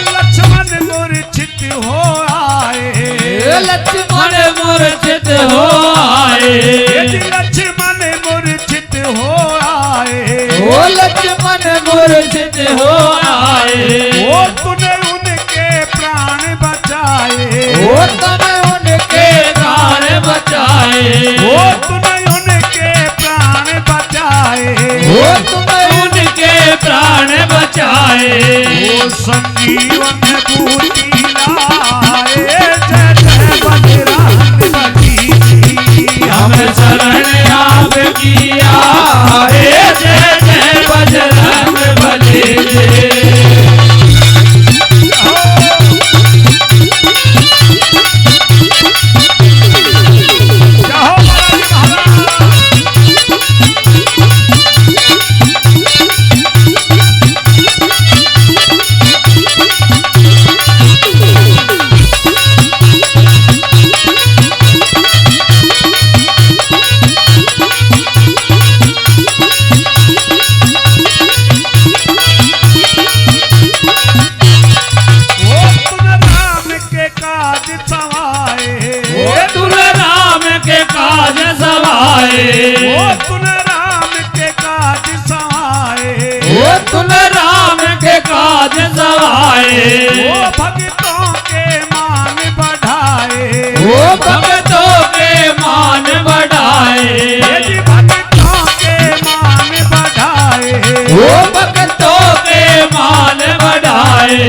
लक्ष्मण मूर्छित हो आए, लक्ष्मण मूर्छित हो आए, ओ लक्ष्मण मूर्छित हो आए। ओ तूने उनके प्राण बचाए, ओ तूने उनके प्राण बचाए। ओ तूने उनके प्राण बचाए, ओ तूने उनके प्राण बचाए। ओ संजीवन बूटी लाए, जय जय बजरंग बली जी। हम शरण आपकी आए, जय जय बजरंग बली जी। जाओ काज सवाए, ओ तूने राम के काज सवाए, ओ तूने राम के काज सवाए। ओ भक्तों के मान बढ़ाए, ओ भक्तों के मान बढ़ाए, यदि भक्तों के मान बढ़ाए, ओ भक्तों के मान बढ़ाए।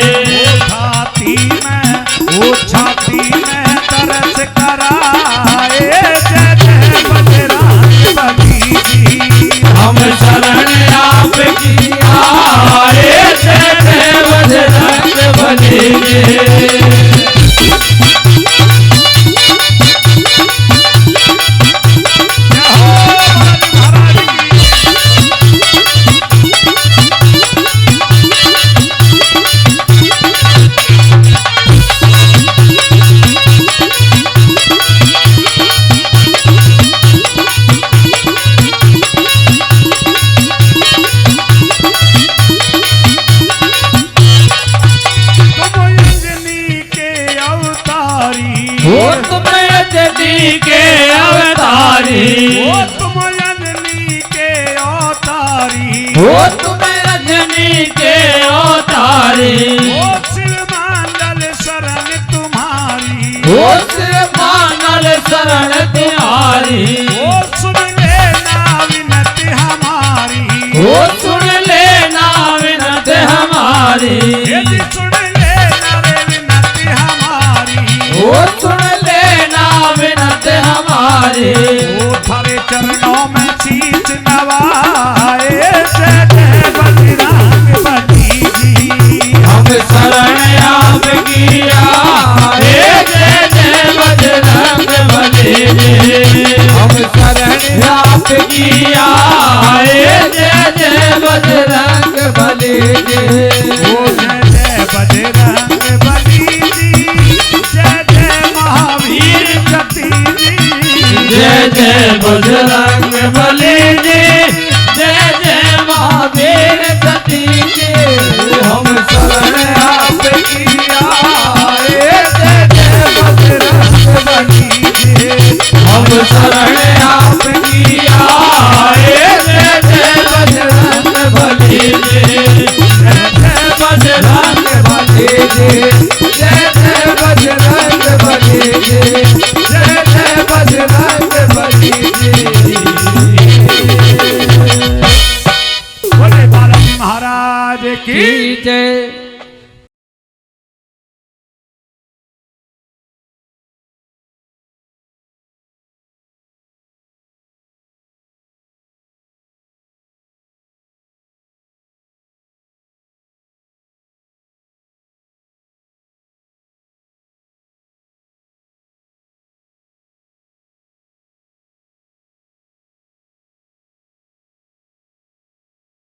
छाती में तरस कराए, जय जय बजरंग बली जी। हम शरण आपकी आए, जय जय बजरंग बली जी। ओ तुम अंजनी के अवतारी, ओ तुम अंजनी के अवतारी, ओ तुम अंजनी के अवतारी। ओ सिर मांगल शरण तुम्हारी, ओ सिर मांगल शरण तुम्हारी। ओ सुन लेना विनती हमारी, ओ सुन लेना विनती हमारी। यदि सुन लेना रे विनती हमारी। ओ सुन लेना विनती हमारी। ओ थारे चरणों में शीश नवाए, जय जय बजरंग बली जी। हम शरण आपकी आए, जय जय बजरंग बली जी। हम शरण आपकी आए, जय जय बजरंग बली जी। ओ जय जय बजरंग बली जी, जय जय महावीर जती जी। जय जय बजरंग बली जी, जय जय महावीर सती जी। हम शरण आपकी आए, जय जय बजरंग बली जी। हम शरण आपकी आए, जय जय बजरंग बली तेरा